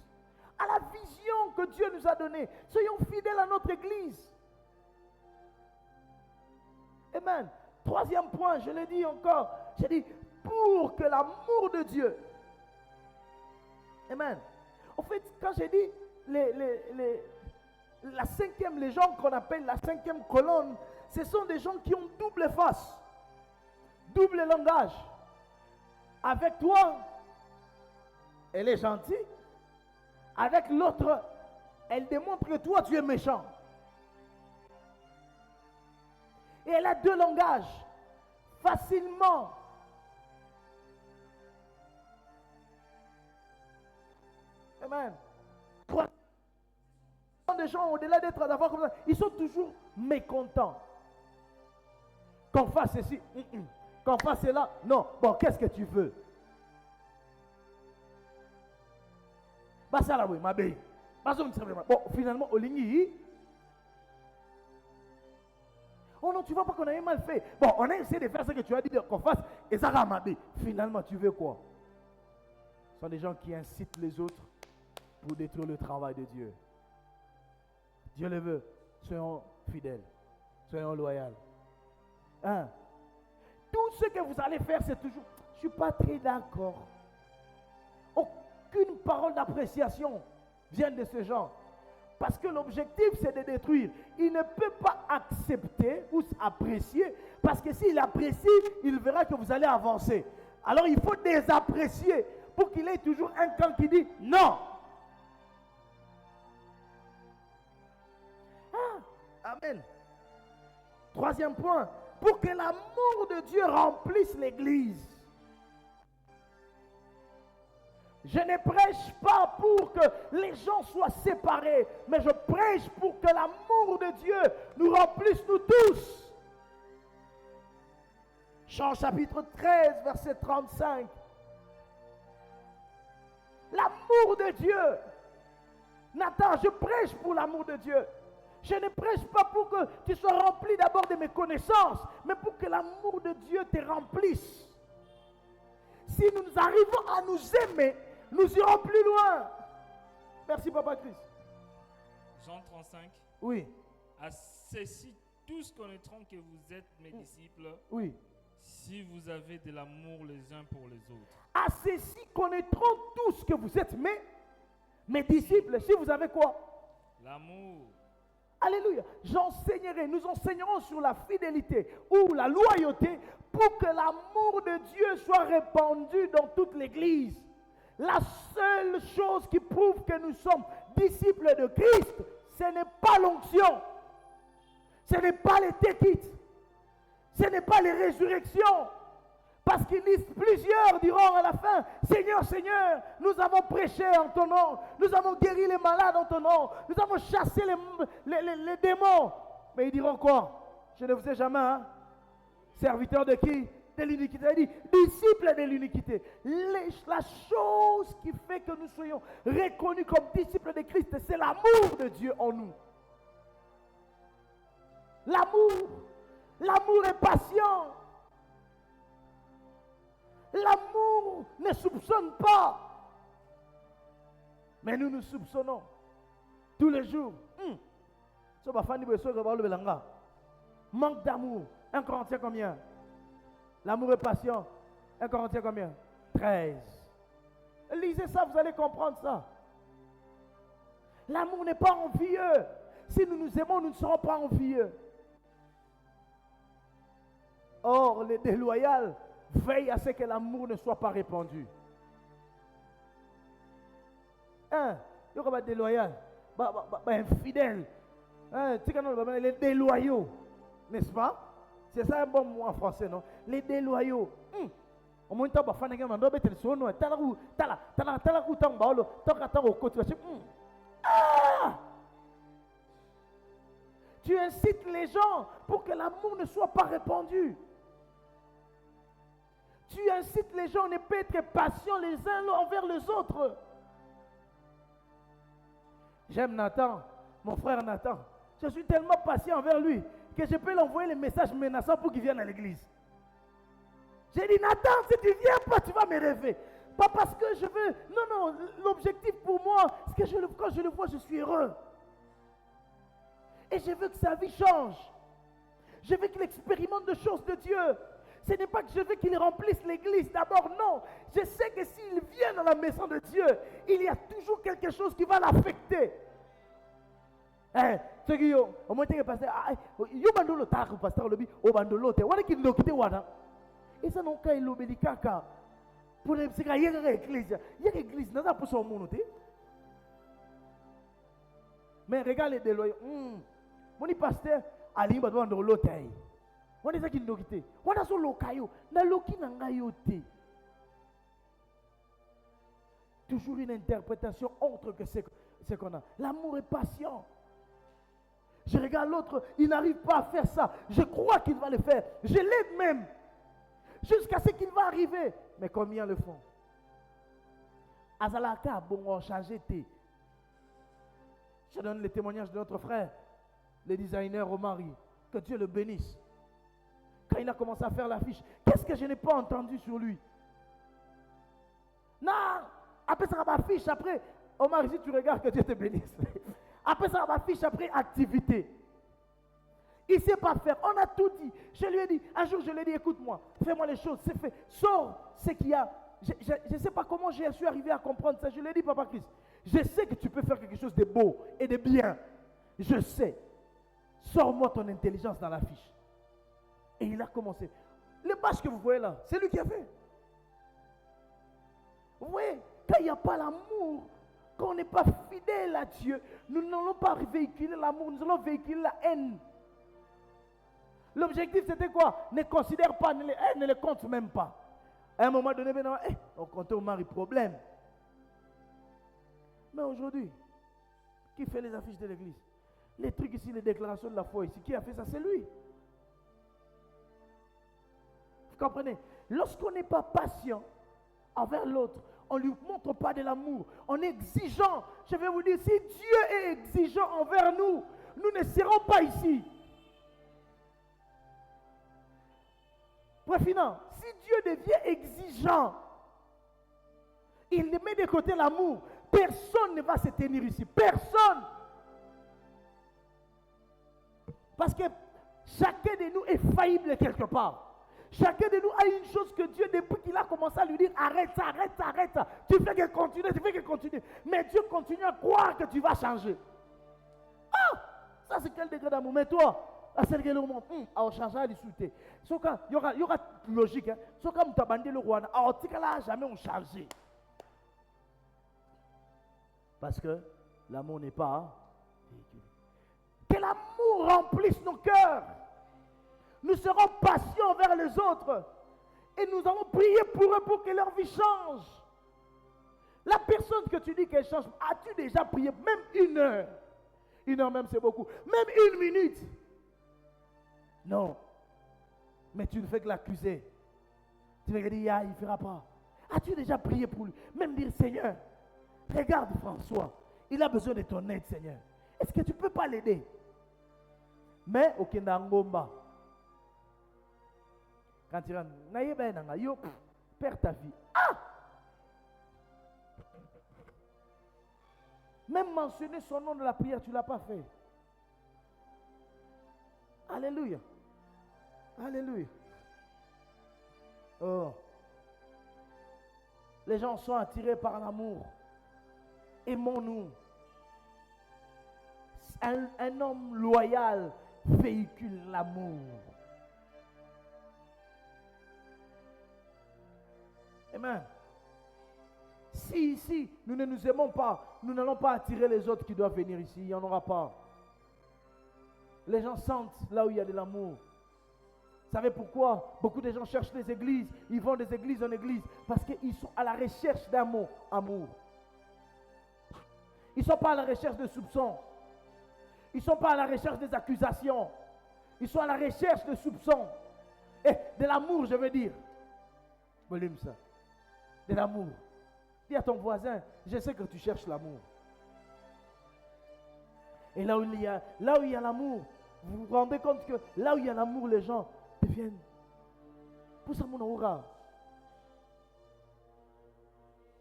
À la vision que Dieu nous a donnée. Soyons fidèles à notre église. Amen. 3e point, je l'ai dit encore. J'ai dit, pour que l'amour de Dieu. Amen. En fait, quand j'ai dit la cinquième, les gens qu'on appelle la cinquième colonne, ce sont des gens qui ont double face, double langage. Avec toi, elle est gentille. Avec l'autre, elle démontre que toi, tu es méchant. Et elle a deux langages. Facilement. Amen. Des gens, au-delà d'être d'avoir comme ça, ils sont toujours mécontents. Qu'on fasse ceci, qu'on fasse cela, non. Bon, qu'est-ce que tu veux? Bah ça là oui, ma belle. Bon, finalement, Olingi. Oh non, tu vois pas qu'on a mal fait. Bon, on a essayé de faire ce que tu as dit qu'on fasse. Et ça va, ma belle. Finalement, tu veux quoi? Ce sont des gens qui incitent les autres pour détruire le travail de Dieu. Dieu le veut. Soyons fidèles. Soyons loyaux. Hein? Tout ce que vous allez faire, c'est toujours, je ne suis pas très d'accord. Aucune parole d'appréciation vient de ce genre. Parce que l'objectif, c'est de détruire. Il ne peut pas accepter ou apprécier. Parce que s'il apprécie, il verra que vous allez avancer. Alors il faut désapprécier pour qu'il ait toujours un camp qui dit non. Amen. Troisième point, pour que l'amour de Dieu remplisse l'Église. Je ne prêche pas pour que les gens soient séparés, mais je prêche pour que l'amour de Dieu nous remplisse nous tous. Jean chapitre 13, verset 35. L'amour de Dieu. Nathan, je prêche pour l'amour de Dieu. Je ne prêche pas pour que tu sois rempli d'abord de mes connaissances, mais pour que l'amour de Dieu te remplisse. Si nous arrivons à nous aimer, nous irons plus loin. Merci, Papa Christ. Jean 35. Oui. À ceci, tous connaîtront que vous êtes mes disciples. Oui. Si vous avez de l'amour les uns pour les autres. À ceci connaîtront tous que vous êtes mes disciples. Si vous avez quoi? L'amour. Alléluia. J'enseignerai, nous enseignerons sur la fidélité ou la loyauté pour que l'amour de Dieu soit répandu dans toute l'Église. La seule chose qui prouve que nous sommes disciples de Christ, ce n'est pas l'onction, ce n'est pas les téquites, ce n'est pas les résurrections. Parce qu'ils disent plusieurs diront à la fin, Seigneur, Seigneur, nous avons prêché en ton nom, nous avons guéri les malades en ton nom, nous avons chassé les démons. Mais ils diront quoi? Je ne vous ai jamais, hein? Serviteur de qui? De l'iniquité. Il dit, disciple de l'iniquité. La chose qui fait que nous soyons reconnus comme disciples de Christ, c'est l'amour de Dieu en nous. L'amour est patient. L'amour ne soupçonne pas. Mais nous nous soupçonnons tous les jours. Manque d'amour. 1 Corinthiens combien? L'amour est patient. 1 Corinthiens combien? 13. Lisez ça, vous allez comprendre ça. L'amour n'est pas envieux. Si nous nous aimons, nous ne serons pas envieux. Or, les déloyaux veillent à ce que l'amour ne soit pas répandu. Il y aura des déloyaux, infidèles, les déloyaux, n'est-ce pas? C'est ça un bon mot en français, non? Les déloyaux. Au moins, tu as fait un peu de tu incites les gens pour que l'amour ne soit pas répandu. Tu incites les gens à ne pas être patients les uns envers les autres. J'aime Nathan, mon frère Nathan. Je suis tellement patient envers lui que je peux l'envoyer les messages menaçants pour qu'il vienne à l'église. J'ai dit, Nathan, si tu ne viens pas, tu vas me rêver. Pas parce que je veux. Non, l'objectif pour moi, c'est que quand je le vois, je suis heureux. Et je veux que sa vie change. Je veux qu'il expérimente des choses de Dieu. Ce n'est pas que je veux qu'il remplisse l'église d'abord, non. Je sais que s'il vient dans la maison de Dieu, il y a toujours quelque chose qui va l'affecter. Ceux qui ont au moins que pasteur, yo bandolo taku pasteur lobi, o bandolo te, wana ki ndokite wana. Et ça non ka ilobeli kaka. Pour les psychiatres, il y a une église, il y a pour son monde. Mais regarde les déloyaux. Mon pasteur, Ali va dans l'hôtel. On est ça qui nous quitte. On a son locayo. Na loki nanga yote. Toujours une interprétation autre que ce qu'on a. L'amour est patient. Je regarde l'autre, il n'arrive pas à faire ça. Je crois qu'il va le faire. Je l'aide même. Jusqu'à ce qu'il va arriver. Mais combien le font? Azalaka, bon, on change. Je donne le témoignage de notre frère, le designer Omari. Que Dieu le bénisse. Quand il a commencé à faire l'affiche, qu'est-ce que je n'ai pas entendu sur lui? Non, après ça va affiche, après, Omar, si tu regardes, que Dieu te bénisse. Après ça va affiche, après activité. Il ne sait pas faire. On a tout dit. Je lui ai dit, un jour je lui ai dit, écoute-moi, fais-moi les choses, c'est fait. Sors ce qu'il y a. Je ne sais pas comment je suis arrivé à comprendre ça. Je lui ai dit, Papa Christ, je sais que tu peux faire quelque chose de beau et de bien. Je sais. Sors-moi ton intelligence dans l'affiche. Et il a commencé. Les bâches que vous voyez là, c'est lui qui a fait. Vous voyez, quand il n'y a pas l'amour, quand on n'est pas fidèle à Dieu, nous n'allons pas véhiculer l'amour, nous allons véhiculer la haine. L'objectif c'était quoi? Ne considère pas, ne le compte même pas. À un moment donné, on comptait au mari problème. Mais aujourd'hui, qui fait les affiches de l'église? Les trucs ici, les déclarations de la foi ici, qui a fait ça? C'est lui. Vous comprenez? Lorsqu'on n'est pas patient envers l'autre, on ne lui montre pas de l'amour, on est exigeant. Je vais vous dire, si Dieu est exigeant envers nous, nous ne serons pas ici. Préfinant, si Dieu devient exigeant, il met de côté l'amour, personne ne va se tenir ici. Personne. Parce que chacun de nous est faillible quelque part. Chacun de nous a une chose que Dieu, depuis qu'il a commencé à lui dire, arrête ça, arrête ça, arrête ça. Tu fais que continuer, tu fais que continuer. Mais Dieu continue à croire que tu vas changer. Ah, ça c'est quel degré d'amour. Mais toi, à celle qui est le monde, à changer à discuter. Il y aura logique. Ce comme tu as bandé le roi, à là, jamais on change. Parce que l'amour n'est pas véhiculé. Que l'amour remplisse nos cœurs. Nous serons patients envers les autres. Et nous allons prier pour eux pour que leur vie change. La personne que tu dis qu'elle change, as-tu déjà prié même 1 heure? 1 heure même c'est beaucoup. Même 1 minute. Non. Mais tu ne fais que l'accuser. Tu vas dire, il ne fera pas. As-tu déjà prié pour lui? Même dire, Seigneur, regarde François. Il a besoin de ton aide, Seigneur. Est-ce que tu ne peux pas l'aider? Mais au Kendangomba. Quand tu rentres, perds ta vie. Ah! Même mentionner son nom de la prière, tu ne l'as pas fait. Alléluia. Alléluia. Oh. Les gens sont attirés par l'amour. Aimons-nous. Un homme loyal véhicule l'amour. Amen. Si ici, nous ne nous aimons pas, nous n'allons pas attirer les autres qui doivent venir ici. Il n'y en aura pas. Les gens sentent là où il y a de l'amour. Vous savez pourquoi? Beaucoup de gens cherchent les églises. Ils vont des églises en église parce qu'ils sont à la recherche d'amour. Ils ne sont pas à la recherche de soupçons. Ils ne sont pas à la recherche des accusations. Ils sont à la recherche de soupçons. Et de l'amour, je veux dire. Volume ça. De l'amour. Dis à ton voisin, je sais que tu cherches l'amour. Et là où il y a l'amour, vous vous rendez compte que là où il y a l'amour, les gens deviennent. Pour ça, mon aura.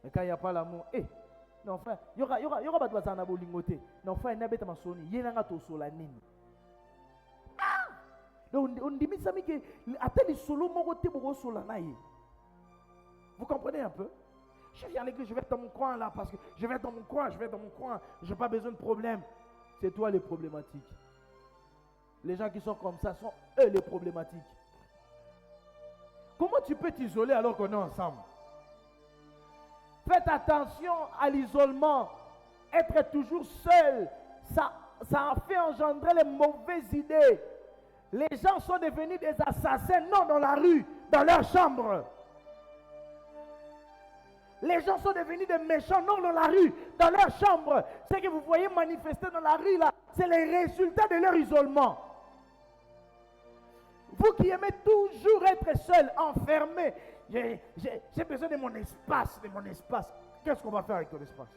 Mais quand il n'y a pas l'amour, non frère, il y aura pas de ça na bolingoté. Non frère, il n'y a pas de masoni. Il y a un to solanine. Ah! On dit mais ça mais que attends les solo mon côté pour solanaï. Vous comprenez un peu? Je viens à l'église, je vais être dans mon coin là parce que je vais être dans mon coin, je n'ai pas besoin de problème. c'est toi les problématiques. Les gens qui sont comme ça sont eux les problématiques. Comment tu peux t'isoler alors qu'on est ensemble? Faites attention à l'isolement. Être toujours seul, ça fait engendrer les mauvaises idées. Les gens sont devenus des assassins, non dans la rue, dans leur chambre. Les gens sont devenus des méchants, non dans la rue, dans leur chambre. Ce que vous voyez manifester dans la rue, là, c'est les résultats de leur isolement. Vous qui aimez toujours être seul, enfermé, j'ai besoin de mon espace, Qu'est-ce qu'on va faire avec ton espace?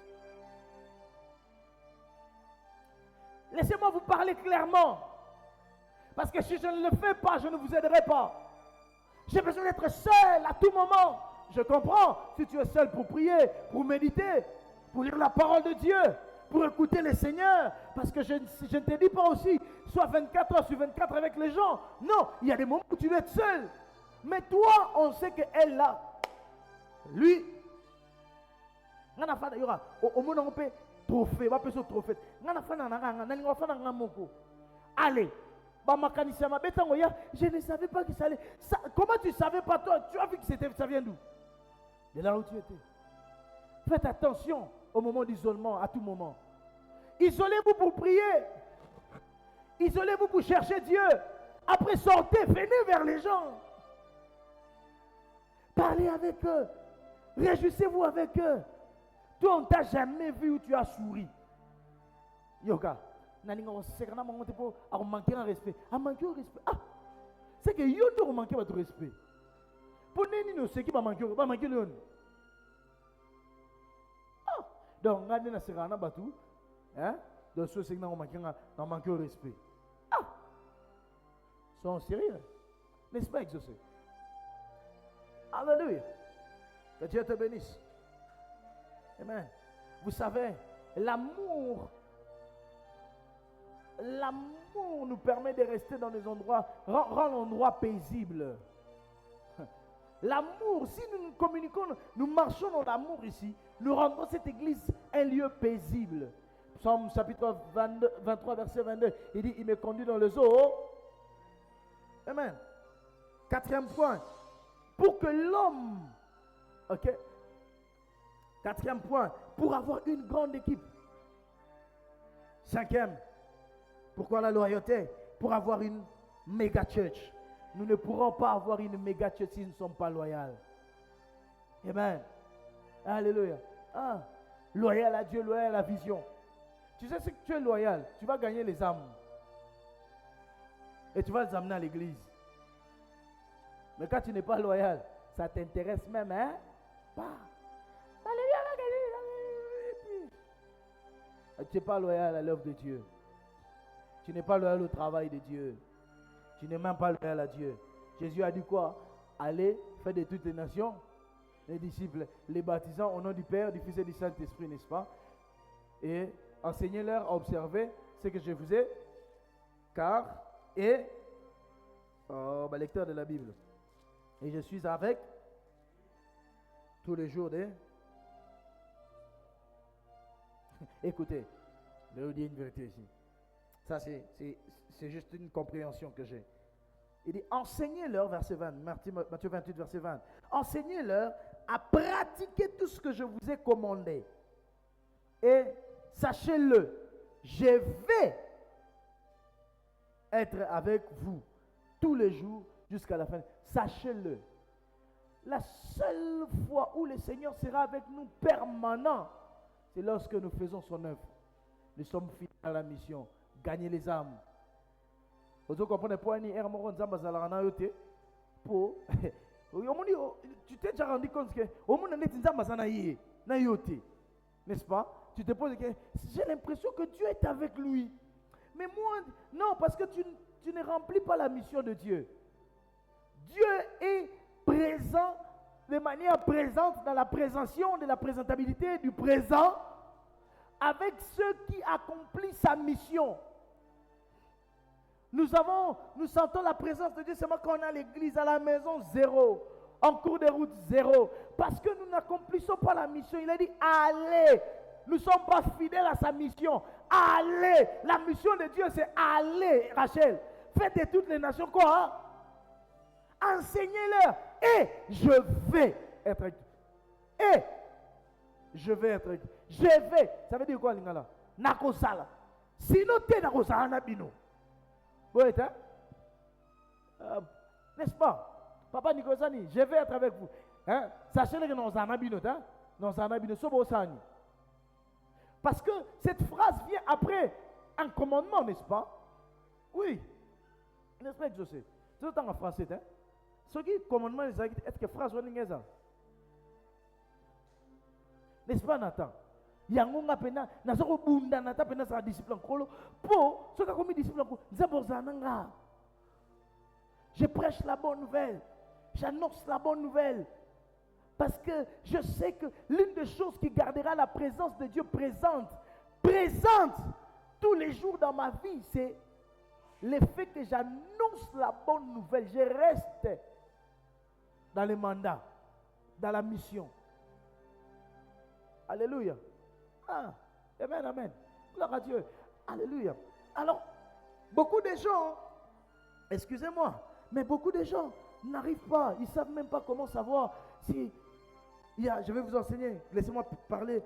Laissez-moi vous parler clairement. Parce que si je ne le fais pas, je ne vous aiderai pas. J'ai besoin d'être seul à tout moment. Je comprends, si tu es seul pour prier, pour méditer, pour lire la parole de Dieu, pour écouter le Seigneur. Parce que je ne te dis pas aussi, sois 24 heures sur 24 avec les gens. Non, il y a des moments où tu dois être seul. Mais toi, on sait qu'elle là, lui, il y aura au monde on peut trophée, on va appeler ça trophée. Allez, je ne savais pas que ça allait. Comment tu ne savais pas toi? Tu as vu que ça vient d'où? De là où tu étais. Faites attention au moment d'isolement, à tout moment. Isolez-vous pour prier. Isolez-vous pour chercher Dieu. Après, sortez, venez vers les gens. Parlez avec eux. Réjouissez-vous avec eux. Toi, on ne t'a jamais vu où tu as souri. Yoga. On manque un respect. On manque un respect. Ah! C'est que yo doit manquer votre respect. Pour nous, c'est qui va manquer le. Ah! Donc, on a des serana batou. Hein? Donc, ceux qui ont manqué au respect. Ah! Ils sont sérieux. N'est-ce pas exaucé? Alléluia. Que Dieu te bénisse. Amen. Vous savez, l'amour nous permet de rester dans des endroits, rend l'endroit paisible. L'amour, si nous communiquons, nous marchons dans l'amour ici, nous rendons cette église un lieu paisible. Psaume chapitre 23, verset 22, il dit, il me conduit dans les eaux. Amen. 4e point, pour que l'homme, ok, 4e point, pour avoir une grande équipe. 5e, pourquoi la loyauté? Pour avoir une méga church. Nous ne pourrons pas avoir une méga church si nous ne sommes pas loyaux. Amen. Alléluia. Ah, loyal à Dieu, loyal à la vision. Tu sais, si tu es loyal, tu vas gagner les âmes. Et tu vas les amener à l'église. Mais quand tu n'es pas loyal, ça t'intéresse même, hein? Pas. Tu n'es pas loyal à l'œuvre de Dieu. Tu n'es pas loyal au travail de Dieu. Tu n'es même pas loyal à Dieu. Jésus a dit quoi? Allez, faites de toutes les nations les disciples, les baptisant au nom du Père, du Fils et du Saint-Esprit, n'est-ce pas? Et enseignez-leur à observer ce que je vous ai, lecteur de la Bible. Et je suis avec tous les jours des... Écoutez, je vais vous dire une vérité ici. Ça, c'est juste une compréhension que j'ai. Il dit, enseignez-leur, verset 20, Matthieu 28, verset 20. Enseignez-leur à pratiquer tout ce que je vous ai commandé. Et sachez-le, je vais être avec vous tous les jours jusqu'à la fin. Sachez-le. La seule fois où le Seigneur sera avec nous permanent, c'est lorsque nous faisons son œuvre. Nous sommes fidèles à la mission. Gagner les âmes. Vous comprenez pourquoi tu t'es déjà rendu compte que n'est-ce pas? Tu te poses que j'ai l'impression que Dieu est avec lui. Mais moi, non, parce que tu ne remplis pas la mission de Dieu. Dieu est présent de manière présente dans la présentation de la présentabilité du présent avec ceux qui accomplissent sa mission. Nous sentons la présence de Dieu seulement quand on est à l'église, à la maison, 0. En cours de route, 0. Parce que nous n'accomplissons pas la mission. Il a dit, allez, nous ne sommes pas fidèles à sa mission. Allez. La mission de Dieu, c'est aller, Rachel. Faites de toutes les nations quoi? Enseignez-leur. Et je vais être avec. Et je vais être avec. Je vais. Ça veut dire quoi, Lingala? Nakosala. Sinon, tu es Nakosala Nabino. Vous voyez, hein? N'est-ce pas? Papa Nikosani, je vais être avec vous. Hein? Sachez que nous sommes Nabino. Nous sommes Nabino. Parce que cette phrase vient après un commandement, n'est-ce pas? Oui. N'est-ce pas, Joseph? C'est autant en français, hein? Ce qui est commandement, est-ce que phrase est ça? N'est-ce pas, Nathan? Yangonga pena, nazoko bunda nata pena sa discipline kolo. Po, ce qu'a commis discipline kolo, zaborzananga. Je prêche la bonne nouvelle. J'annonce la bonne nouvelle. Parce que je sais que l'une des choses qui gardera la présence de Dieu présente tous les jours dans ma vie, c'est le fait que j'annonce la bonne nouvelle. Je reste dans le mandat, dans la mission. Alléluia. Ah, amen, amen. Gloire à Dieu. Alléluia. Alors, beaucoup de gens, excusez-moi, mais beaucoup de gens n'arrivent pas, ils ne savent même pas comment savoir si... je vais vous enseigner, laissez-moi parler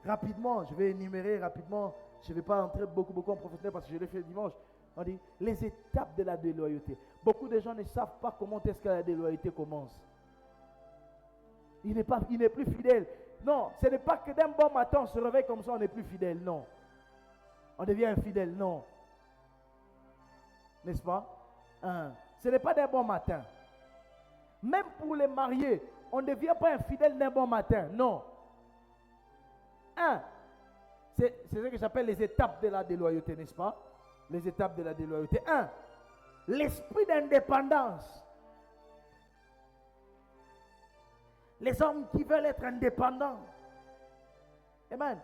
rapidement, je vais énumérer rapidement, je ne vais pas entrer beaucoup en profondeur parce que je l'ai fait le dimanche. On dit les étapes de la déloyauté. Beaucoup de gens ne savent pas comment est-ce que la déloyauté commence. Il n'est plus fidèle. Non, ce n'est pas que d'un bon matin on se réveille comme ça, on n'est plus fidèle, non. On devient infidèle, non. N'est-ce pas? Ce n'est pas d'un bon matin. Même pour les mariés, on ne devient pas infidèle d'un bon matin, non. C'est ce que j'appelle les étapes de la déloyauté, n'est-ce pas? Les étapes de la déloyauté. L'esprit d'indépendance. Les hommes qui veulent être indépendants. Amen.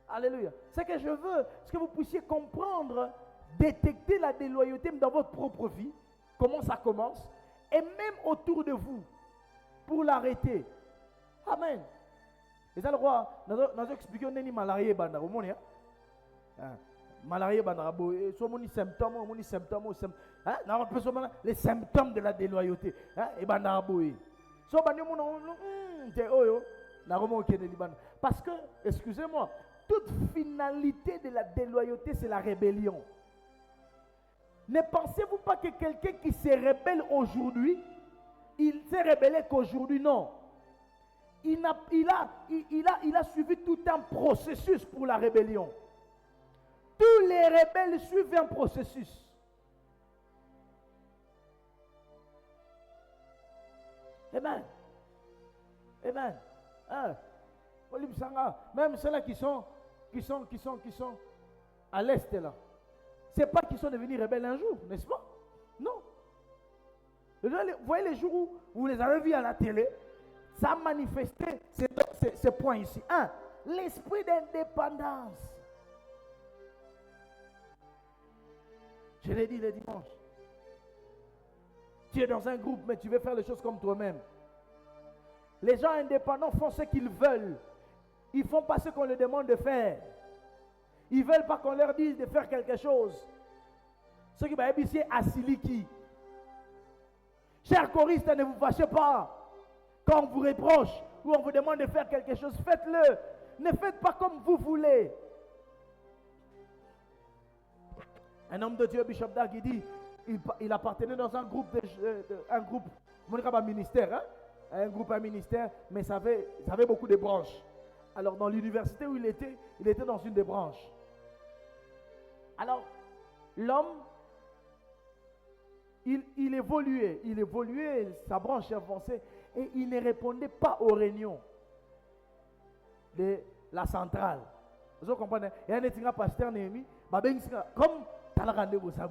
Alléluia. Ce que je veux, c'est que vous puissiez comprendre, détecter la déloyauté dans votre propre vie, comment ça commence, et même autour de vous, pour l'arrêter. Amen. Et ça, le roi, nous avons expliqué, on est ni malarié, bandar, vous voyez, malarié, bandar, soit mon symptôme, les symptômes de la déloyauté, et bandar, so parce que, excusez-moi, toute finalité de la déloyauté, c'est la rébellion. Ne pensez-vous pas que quelqu'un qui se rébelle aujourd'hui, il s'est rébellé qu'aujourd'hui, non. Il a suivi tout un processus pour la rébellion. Tous les rebelles suivent un processus. Amen. Amen. Même ceux-là qui sont à l'est là. Ce n'est pas qu'ils sont devenus rebelles un jour, n'est-ce pas? Non. Vous voyez les jours où vous les avez vus à la télé, ça a manifesté ces points ici. L'esprit d'indépendance. Je l'ai dit le dimanche. Tu es dans un groupe, mais tu veux faire les choses comme toi-même. Les gens indépendants font ce qu'ils veulent. Ils font pas ce qu'on leur demande de faire. Ils ne veulent pas qu'on leur dise de faire quelque chose. Ce qui va épicer à Siliki. Chers choristes, ne vous fâchez pas. Quand on vous reproche ou on vous demande de faire quelque chose, faites-le. Ne faites pas comme vous voulez. Un homme de Dieu, Bishop Dag, il dit, il appartenait dans un groupe, un groupe ministère, un ministère, mais ça avait beaucoup de branches. Alors dans l'université où il était dans une des branches. Alors, l'homme, il évoluait, sa branche avançait et il ne répondait pas aux réunions de la centrale. Vous comprenez? Il y a un pasteur Néhémie, comme tu as rendez-vous ça.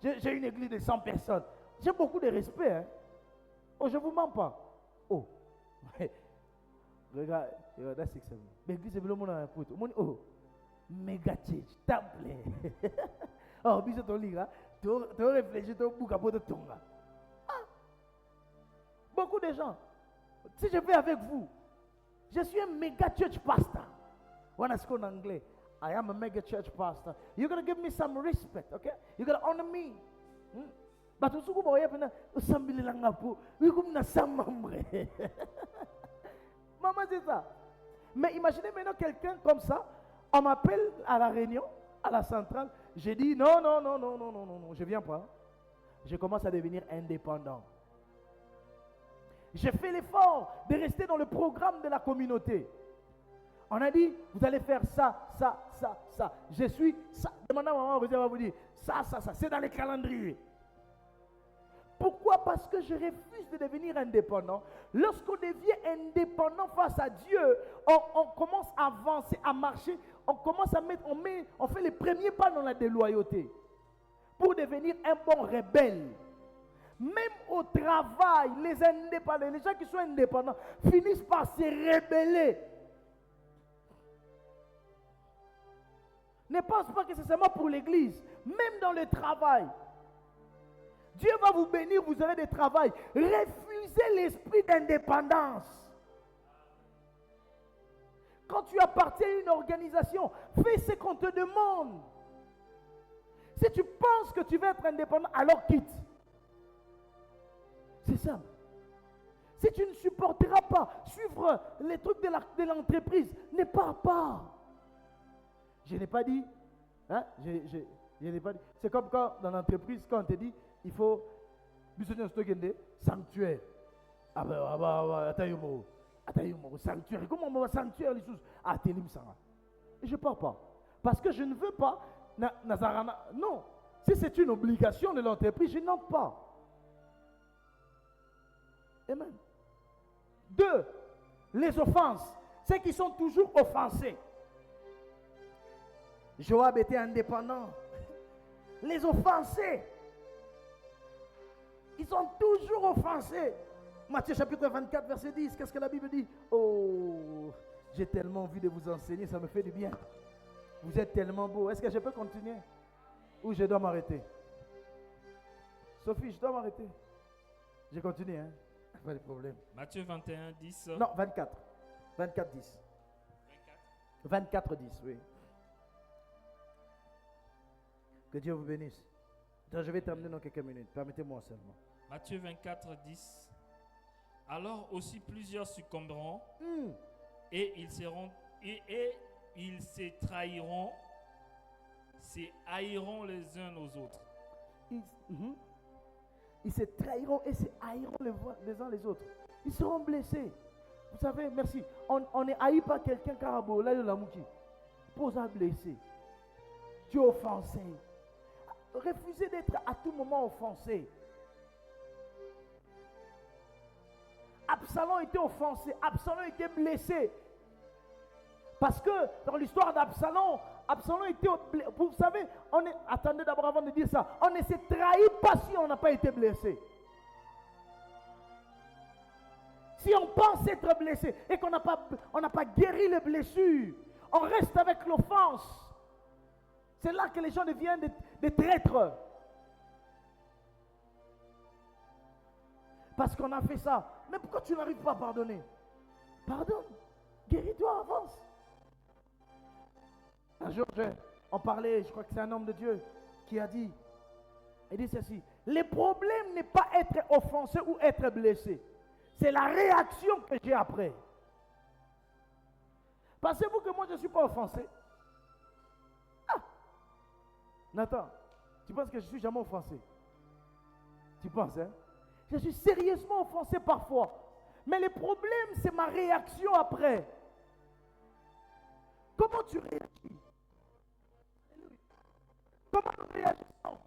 J'ai une église de 100 personnes. J'ai beaucoup de respect. Hein? Oh, je ne vous mens pas. Oh, regarde, c'est ça. L'église est le monde à oh, méga church, temple. Oh, bisous ton lit, tu réfléchis, tu bouges à bout de ton. Beaucoup de gens. Si je vais avec vous, je suis un méga church pastor. When I speak en anglais, I am a mega church pastor. You're going to give me some respect, okay? You're going to honor me. But vous savez, vous savez, maman, c'est ça. Mais imaginez maintenant quelqu'un comme ça, on m'appelle à la réunion, à la centrale, j'ai dit non, je ne viens pas. Je commence à devenir indépendant. J'ai fait l'effort de rester dans le programme de la communauté. On a dit, vous allez faire ça. Je suis ça. Demandez à maman, vous allez vous dire, ça. C'est dans les calendriers. Pourquoi? Parce que je refuse de devenir indépendant. Lorsqu'on devient indépendant face à Dieu, on commence à avancer, à marcher, on commence à mettre, on fait les premiers pas dans la déloyauté pour devenir un bon rebelle. Même au travail, les indépendants, les gens qui sont indépendants finissent par se rebeller. Ne pense pas que c'est seulement pour l'église, même dans le travail. Dieu va vous bénir, vous aurez des travail. Refusez l'esprit d'indépendance. Quand tu appartiens à une organisation, fais ce qu'on te demande. Si tu penses que tu veux être indépendant, alors quitte. C'est simple. Si tu ne supporteras pas suivre les trucs de l'entreprise, ne pars pas. Je n'ai pas dit, hein, je n'ai pas dit. C'est comme quand dans l'entreprise, quand on te dit, il faut sanctuaire. Sanctuaire. Comment on va sanctuaire les choses? Et je ne pars pas. Parce que je ne veux pas. Non. Si c'est une obligation de l'entreprise, je n'entre pas. Amen. 2. Les offenses. Ceux qui sont toujours offensés. Joab était indépendant. Les offensés. Ils sont toujours offensés. Matthieu chapitre 24, verset 10. Qu'est-ce que la Bible dit? Oh, j'ai tellement envie de vous enseigner, ça me fait du bien. Vous êtes tellement beau. Est-ce que je peux continuer? Ou je dois m'arrêter? Sophie, je dois m'arrêter. Je continue, hein? Pas de problème. Matthieu 21, 10. Non, 24. 24, 10. 24, 10, oui. Que Dieu vous bénisse. Donc, je vais terminer dans quelques minutes. Permettez-moi seulement. Matthieu 24, 10. Alors aussi plusieurs succomberont et ils se trahiront, se haïront les uns aux autres. Ils se trahiront et se haïront les uns les autres. Ils seront blessés. Vous savez, merci. On n'est haï pas quelqu'un carabo, là il a mouki. Pose à blesser. Tu es offensé. Refusez d'être à tout moment offensé. Absalom était offensé, Absalom était blessé. Parce que dans l'histoire d'Absalom, Absalom était, vous savez, attendez d'abord avant de dire ça, on ne se trahit pas si on n'a pas été blessé. Si on pense être blessé et qu'on n'a pas guéri les blessures, on reste avec l'offense. C'est là que les gens deviennent des traîtres. Parce qu'on a fait ça. Mais pourquoi tu n'arrives pas à pardonner? Pardonne. Guéris-toi, avance. Un jour, on parlait, je crois que c'est un homme de Dieu qui a dit, il dit ceci, le problème n'est pas être offensé ou être blessé. C'est la réaction que j'ai après. Pensez-vous que moi je ne suis pas offensé? Ah! Nathan, tu penses que je ne suis jamais offensé? Tu penses, hein? Je suis sérieusement offensé parfois. Mais le problème, c'est ma réaction après. Comment tu réagis? Comment nous réagissons?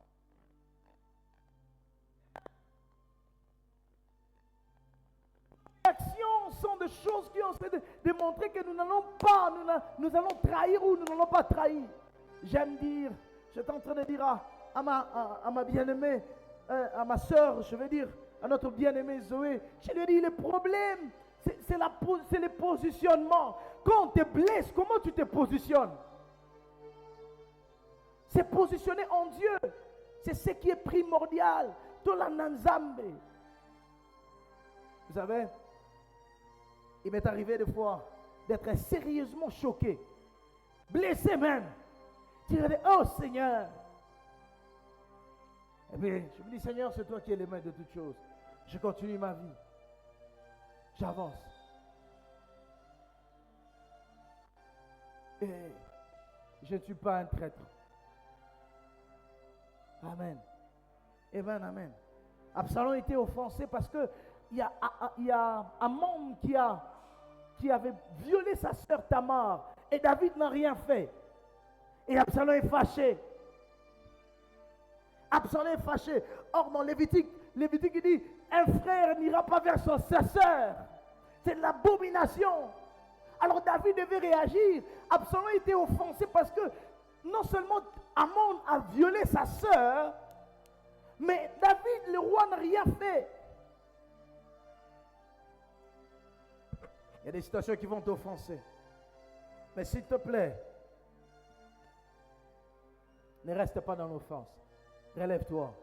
Les réactions sont des choses qui ont démontré que nous n'allons pas, nous allons trahir ou nous n'allons pas trahir. J'aime dire, j'étais en train de dire à ma bien-aimée, à ma soeur, je veux dire, à notre bien-aimé Zoé, je lui ai dit, le problème, c'est le positionnement. Quand on te blesse, comment tu te positionnes? C'est positionner en Dieu. C'est ce qui est primordial. Tola Nanzambe. Vous savez, Il m'est arrivé des fois d'être sérieusement choqué, blessé même. Tu dis, oh Seigneur. Et puis, je me dis, Seigneur, c'est toi qui es le maître de toutes choses. Je continue ma vie. J'avance. Et je ne suis pas un traître. Amen. Amen, amen. Absalom était offensé parce que il y a Amnon qui avait violé sa sœur Tamar et David n'a rien fait. Et Absalom est fâché. Absalom est fâché. Or, dans Lévitique, il dit, un frère n'ira pas vers sa sœur. C'est de l'abomination. Alors David devait réagir. Absalom était offensé parce que non seulement Amnon a violé sa sœur, mais David, le roi, n'a rien fait. Il y a des situations qui vont t'offenser. Mais s'il te plaît, ne reste pas dans l'offense. Relève-toi.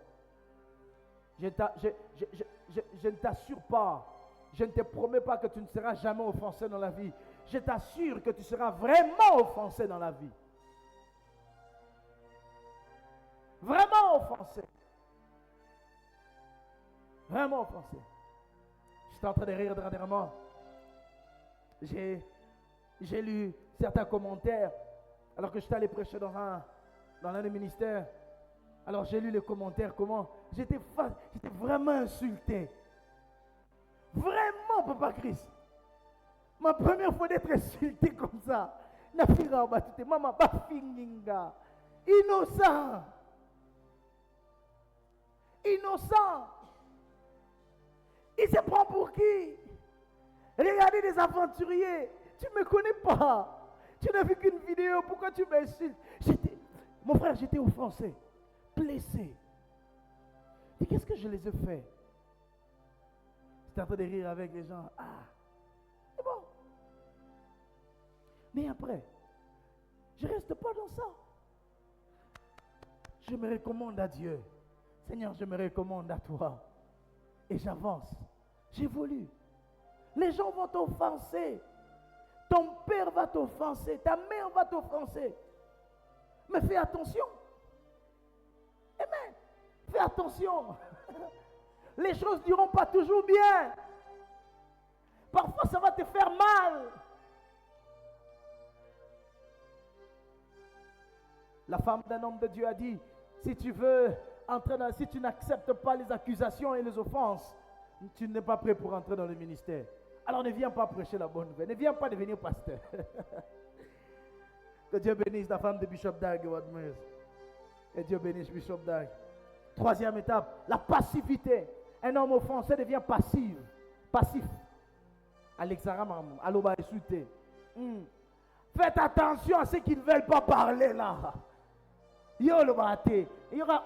Je ne t'assure pas, je ne te promets pas que tu ne seras jamais offensé dans la vie. Je t'assure que tu seras vraiment offensé dans la vie. Vraiment offensé. Vraiment offensé. J'étais en train de rire dernièrement. J'ai lu certains commentaires alors que j'étais allé prêcher dans l'un des ministères. Alors j'ai lu les commentaires, comment j'étais vraiment insulté. Vraiment, Papa Christ. Ma première fois d'être insulté comme ça. Maman, innocent. Innocent. Il se prend pour qui? Regardez des aventuriers. Tu ne me connais pas. Tu n'as vu qu'une vidéo. Pourquoi tu m'insultes? Mon frère, j'étais offensé, blessé. Et qu'est-ce que je les ai fait? J'étais en train de rire avec les gens. Ah, c'est bon. Mais après, je ne reste pas dans ça. Je me recommande à Dieu. Seigneur, je me recommande à toi. Et j'avance. J'évolue. Les gens vont t'offenser. Ton père va t'offenser. Ta mère va t'offenser. Mais fais attention. Amen. Fais attention. Les choses ne diront pas toujours bien. Parfois, ça va te faire mal. La femme d'un homme de Dieu a dit, si tu veux entrer dans, si tu n'acceptes pas les accusations et les offenses, tu n'es pas prêt pour entrer dans le ministère. Alors ne viens pas prêcher la bonne nouvelle. Ne viens pas devenir pasteur. Que Dieu bénisse la femme de Bishop Dag. Et Dieu bénisse Bishop Dag. Troisième étape, la passivité. Un homme offensé devient passif. Alexaram, aloba insulté. Faites attention à ceux qui ne veulent pas parler là. Yo le bâté. Il y aura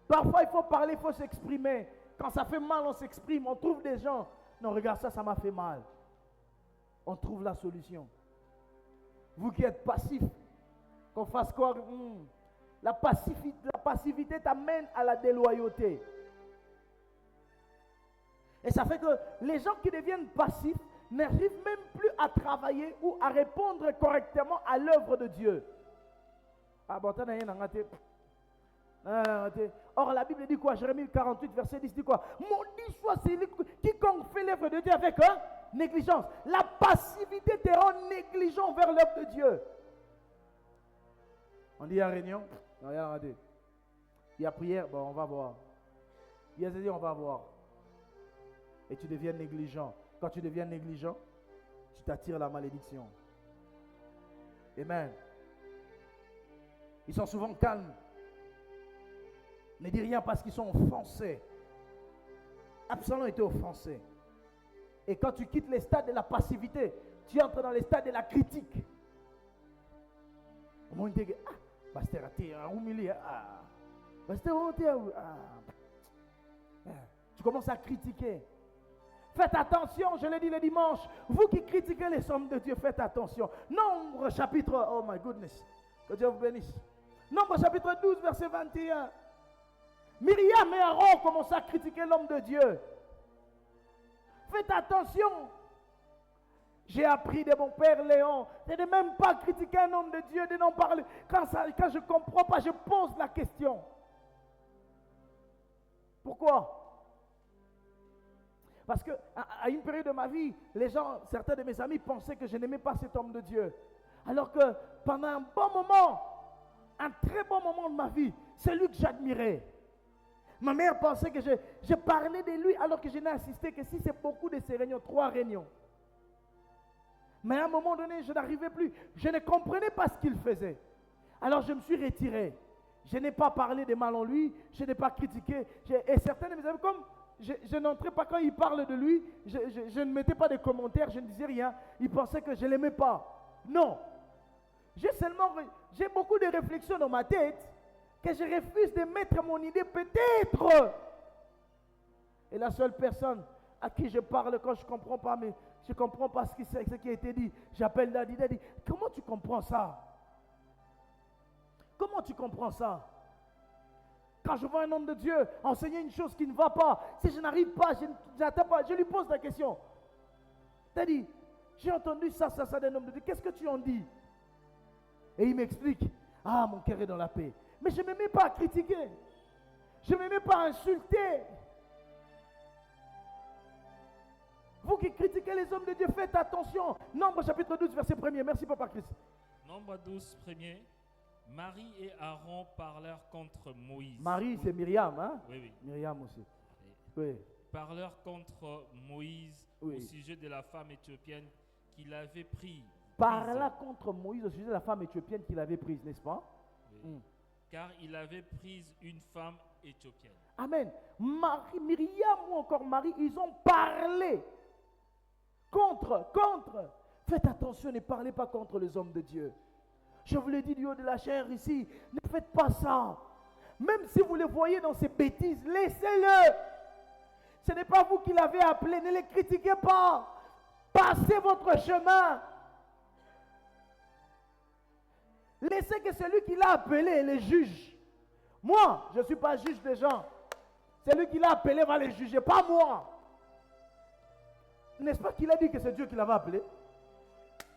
Parfois il faut parler, il faut s'exprimer. Quand ça fait mal, on s'exprime. On trouve des gens. Non, regarde ça, ça m'a fait mal. On trouve la solution. Vous qui êtes passif, qu'on fasse quoi? La passivité t'amène à la déloyauté. Et ça fait que les gens qui deviennent passifs n'arrivent même plus à travailler ou à répondre correctement à l'œuvre de Dieu. Or la Bible dit quoi? Jérémie 48 verset 10 dit quoi? Maudit soit celui quiconque fait l'œuvre de Dieu avec négligence. La passivité te rend négligent vers l'œuvre de Dieu. On dit à réunion, non, regardez. Il y a prière, bon, on va voir. Il y a dit, on va voir. Et tu deviens négligent. Quand tu deviens négligent, tu t'attires la malédiction. Amen. Ils sont souvent calmes. Ne dis rien parce qu'ils sont offensés. Absalom était offensé. Et quand tu quittes les stades de la passivité, tu entres dans les stades de la critique. Tu commences à critiquer. Faites attention, je l'ai dit le dimanche. Vous qui critiquez les hommes de Dieu, faites attention. Nombre chapitre, oh my goodness, que Dieu vous bénisse. Nombre chapitre 12, verset 21. Myriam et Aaron commençaient à critiquer l'homme de Dieu. Faites attention. J'ai appris de mon père Léon de ne même pas critiquer un homme de Dieu, de n'en parler. Quand je ne comprends pas, je pose la question. Pourquoi? Parce qu'à une période de ma vie, les gens, certains de mes amis pensaient que je n'aimais pas cet homme de Dieu. Alors que pendant un bon moment, un très bon moment de ma vie, c'est lui que j'admirais. Ma mère pensait que je parlais de lui alors que je n'ai assisté que si c'est beaucoup de ces réunions, 3 réunions. Mais à un moment donné, je n'arrivais plus. Je ne comprenais pas ce qu'il faisait. Alors je me suis retiré. Je n'ai pas parlé de mal en lui. Je n'ai pas critiqué. Et certains de mes amis, comme je n'entrais pas quand il parle de lui, je ne mettais pas de commentaires, je ne disais rien. Ils pensaient que je ne l'aimais pas. Non. J'ai beaucoup de réflexions dans ma tête que je refuse de mettre mon idée peut-être. Et la seule personne à qui je parle quand je ne comprends pas, mais je ne comprends pas ce qui a été dit, j'appelle Daddy. Daddy, comment tu comprends ça? Comment tu comprends ça? Quand je vois un homme de Dieu enseigner une chose qui ne va pas, si je n'arrive pas, je n'attends pas, je lui pose la question. Daddy, j'ai entendu ça d'un homme de Dieu, qu'est-ce que tu en dis? Et il m'explique, ah, mon cœur est dans la paix. Mais je ne me mets pas à critiquer. Je ne me mets pas à insulter. Vous qui critiquez les hommes de Dieu, faites attention. Nombre chapitre 12, verset 1er. Merci, Papa Christ. Nombre 12, 1er. Marie et Aaron parlèrent contre Moïse. Marie, c'est Myriam, hein? Oui. Myriam aussi. Oui. Parlèrent contre Moïse au sujet de la femme éthiopienne qu'il avait prise. Parla contre Moïse au sujet de la femme éthiopienne qu'il avait prise, n'est-ce pas? Oui. Car il avait pris une femme éthiopienne. Amen. Myriam ou encore Marie, ils ont parlé contre. Faites attention, ne parlez pas contre les hommes de Dieu. Je vous l'ai dit du haut de la chair ici, ne faites pas ça. Même si vous les voyez dans ces bêtises, laissez-le. Ce n'est pas vous qui l'avez appelé, ne les critiquez pas. Passez votre chemin. Laissez que celui qui l'a appelé les juge. Moi, je ne suis pas juge des gens. Celui qui l'a appelé va les juger, pas moi. N'est-ce pas qu'il a dit que c'est Dieu qui l'avait appelé?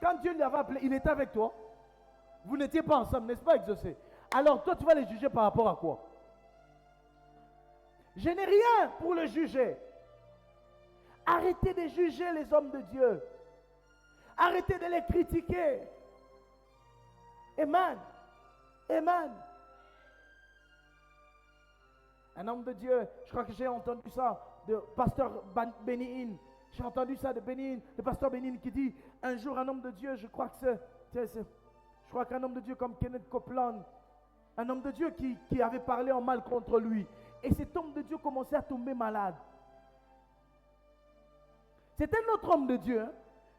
Quand Dieu l'avait appelé, il était avec toi. Vous n'étiez pas ensemble, n'est-ce pas, exaucé? Alors toi, tu vas les juger par rapport à quoi? Je n'ai rien pour le juger. Arrêtez de juger les hommes de Dieu. Arrêtez de les critiquer. Amen. Amen. Un homme de Dieu, je crois que j'ai entendu ça de pasteur Bénin. J'ai entendu ça de Bénin, de pasteur Bénin qui dit, un jour un homme de Dieu, je crois qu'un homme de Dieu comme Kenneth Copeland, un homme de Dieu qui avait parlé en mal contre lui. Et cet homme de Dieu commençait à tomber malade. C'est un autre homme de Dieu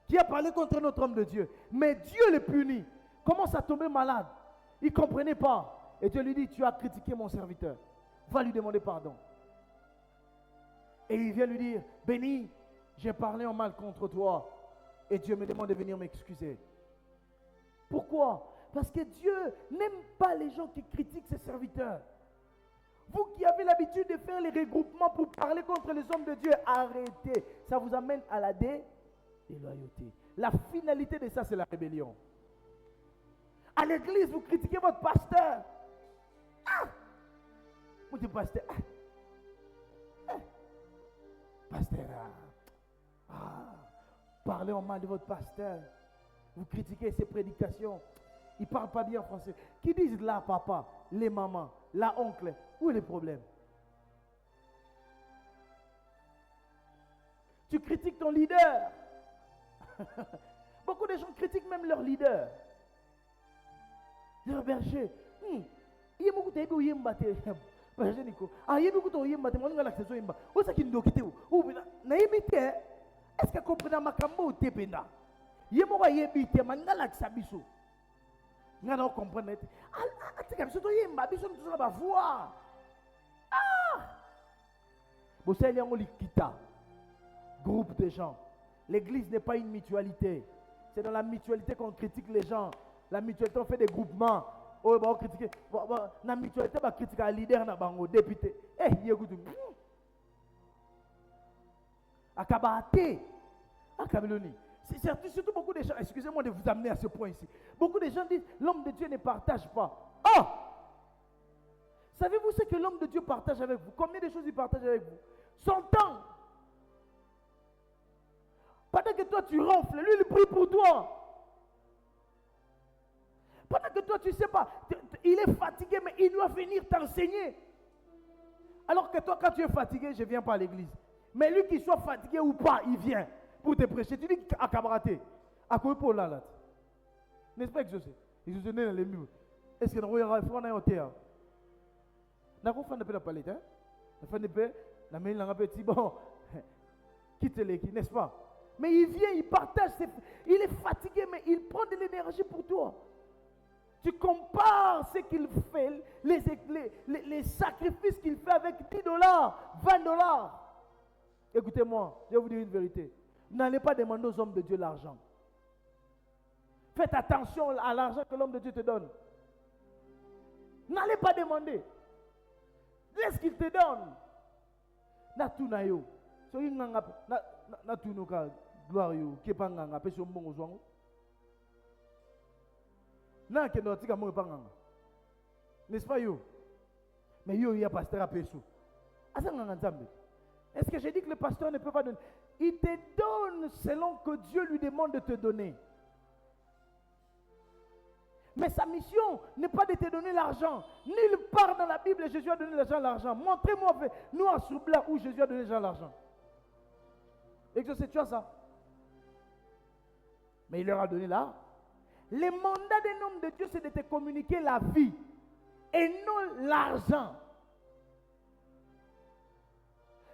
qui a parlé contre un autre homme de Dieu. Mais Dieu le punit. Commence à tomber malade. Il ne comprenait pas. Et Dieu lui dit, tu as critiqué mon serviteur. Va lui demander pardon. Et il vient lui dire, Béni, j'ai parlé en mal contre toi. Et Dieu me demande de venir m'excuser. Pourquoi? Parce que Dieu n'aime pas les gens qui critiquent ses serviteurs. Vous qui avez l'habitude de faire les regroupements pour parler contre les hommes de Dieu, arrêtez. Ça vous amène à la déloyauté. La finalité de ça, c'est la rébellion. À l'église, vous critiquez votre pasteur. Vous dites pasteur. Pasteur. Parlez en mal de votre pasteur. Vous critiquez ses prédications. Il ne parle pas bien français. Qui disent là, papa, les mamans, la oncle, où est le problème? Tu critiques ton leader. Beaucoup de gens critiquent même leur leader. Leur berger. Il y a beaucoup de gens qui est-ce que comprend makambo tependa? Yemo wa yebite mangala kisabiso. Ngana comprendre. Atika biso to yemba biso ntuna ba voix. Boseli yango likita. Groupe de gens. L'église n'est pas une mutualité. C'est dans la mutualité qu'on critique les gens. La mutualité, on fait des groupements. oh ba critiquer na mutualité ba critiquer leader na bango député yekutu akabate akabeloni. C'est surtout beaucoup de gens, excusez-moi de vous amener à ce point ici. Beaucoup de gens disent l'homme de Dieu ne partage pas. Oh! Savez-vous ce que l'homme de Dieu partage avec vous? Combien de choses il partage avec vous? Son temps. Pendant que toi tu ronfles, lui il prie pour toi. Pendant que toi tu ne sais pas, il est fatigué mais il doit venir t'enseigner. Alors que toi quand tu es fatigué, je ne viens pas à l'église. Mais lui qu'il soit fatigué ou pas, il vient pour te prêcher. Tu dis à Kabaraté, à quoi pour là? N'est-ce pas que je sais? Ils sont dans les murs. Est-ce que nous avons un hôtel? Nous avons fait la palette. Nous avons fait un petit bon. Quitte l'équipe, n'est-ce pas? Mais il vient, il partage. Il est fatigué, mais il prend de l'énergie pour toi. Tu compares ce qu'il fait, les sacrifices qu'il fait avec $10, $20. Écoutez-moi, je vais vous dire une vérité. N'allez pas demander aux hommes de Dieu l'argent. Faites attention à l'argent que l'homme de Dieu te donne. N'allez pas demander. Laisse qu'il te donne. Natunayo. Soki nganga na tunuka gloire yo kepa nganga pesi mbongo zwango. Na kendo tika mo pa nganga. N'est-ce pas yo? Mais yo ya pasteur a peso. Asa nganga nzambe. Est-ce que j'ai dit que le pasteur ne peut pas donner? Il te donne selon que Dieu lui demande de te donner. Mais sa mission n'est pas de te donner l'argent. Nulle part dans la Bible, Jésus a donné les gens l'argent. Montrez-moi noir sur blanc où Jésus a donné les gens l'argent. Et que tu as ça. Mais il leur a donné là. Le mandat d'un homme de Dieu, c'est de te communiquer la vie et non l'argent.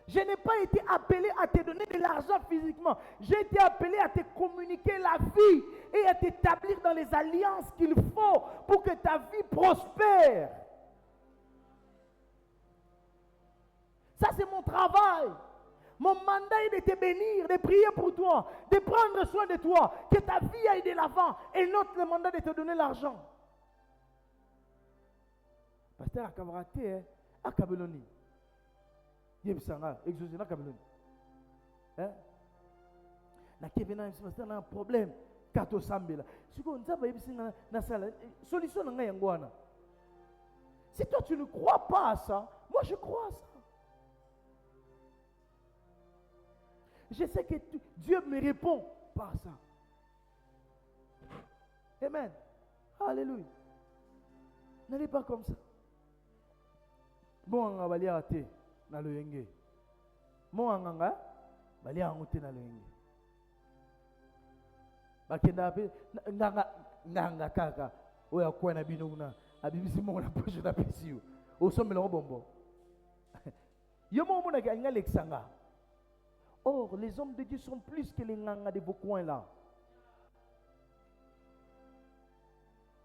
Je n'ai pas été appelé à te donner de l'argent physiquement. J'ai été appelé à te communiquer la vie et à t'établir dans les alliances qu'il faut pour que ta vie prospère. Ça, c'est mon travail. Mon mandat est de te bénir, de prier pour toi, de prendre soin de toi, que ta vie aille de l'avant et non le mandat de te donner l'argent. Pasteur Akabaraté, Akabeloni. Yebsanga, exaucé na Cameroun. Na Kevin a un problème. Kato Sambela. Si on n'a pas na sala, solution na yangwana. Si toi tu ne crois pas à ça, moi je crois à ça. Je sais que Dieu me répond par ça. Amen. Alléluia. N'allez pas comme ça. Bon, on va aller à terre. Na loyenge mo anganga bali angote na loyenge bakenda pe nganga kaka oya kwa na bino kuna abibisi mo na poche na pesio osomela bombo yo mo mona ka ngale kisanga. Or les hommes de Dieu sont plus que les nganga de vos coins là.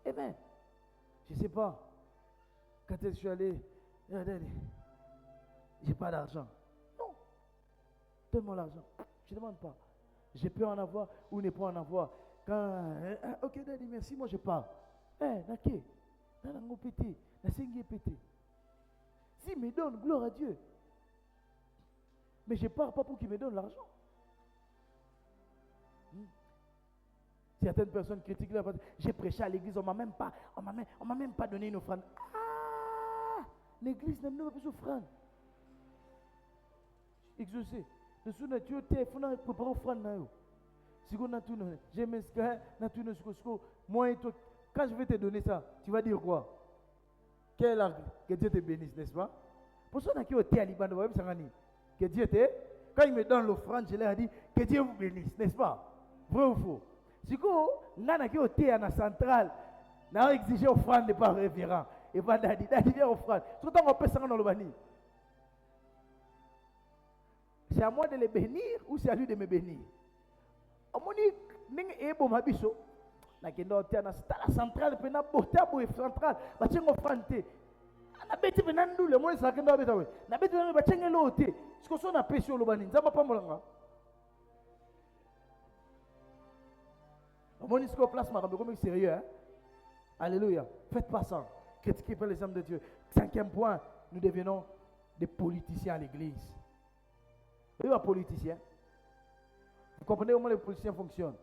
Amen. Je sais pas quand est-ce que je suis allé. J'ai pas d'argent. Non. Donne-moi l'argent. Je ne demande pas. Je peux en avoir ou ne pas en avoir. Quand, ok, daddy, merci, moi je pars. Nake, nanango pété, nasengi pété. Si me donne, gloire à Dieu. Mais je pars pas pour qu'il me donne l'argent. Certaines personnes critiquent la parole. J'ai prêché à l'église, on m'a même pas donné une offrande. Ah, l'église n'a même pas d'offrande. Exaucé. De sous nature, il faut préparer offrande. Si on a tout, j'aime ce que moi et toi, quand je vais te donner ça, tu vas dire quoi? Que Dieu te bénisse, n'est-ce pas? Pour ça, on a qui est à Liban, que Dieu te, quand il me donne l'offrande, je leur ai dit que Dieu vous bénisse, n'est-ce pas? Vrai ou faux? Si on a qui est à la centrale, on a exigé offrande de par révérend. Et pas daddy vient offrande. Surtout on peut s'en dans le bani. C'est à moi de les bénir ou c'est à lui de me bénir? Omoni ninge ebo mabiso na kendo tia na centrale pena bote abo centrale ba chengo frante na beti pena ndule mo sa kendo beta we na beti ba chenge lote siko so na pesio lo bani nzamba pamolanga omoni siko place makambe comme sérieux Alléluia. Faites pas ça. Critiquez pas les hommes de Dieu. 5e point, nous devenons des politiciens à l'église. Vous êtes un politicien. Vous comprenez comment les politiciens fonctionnent?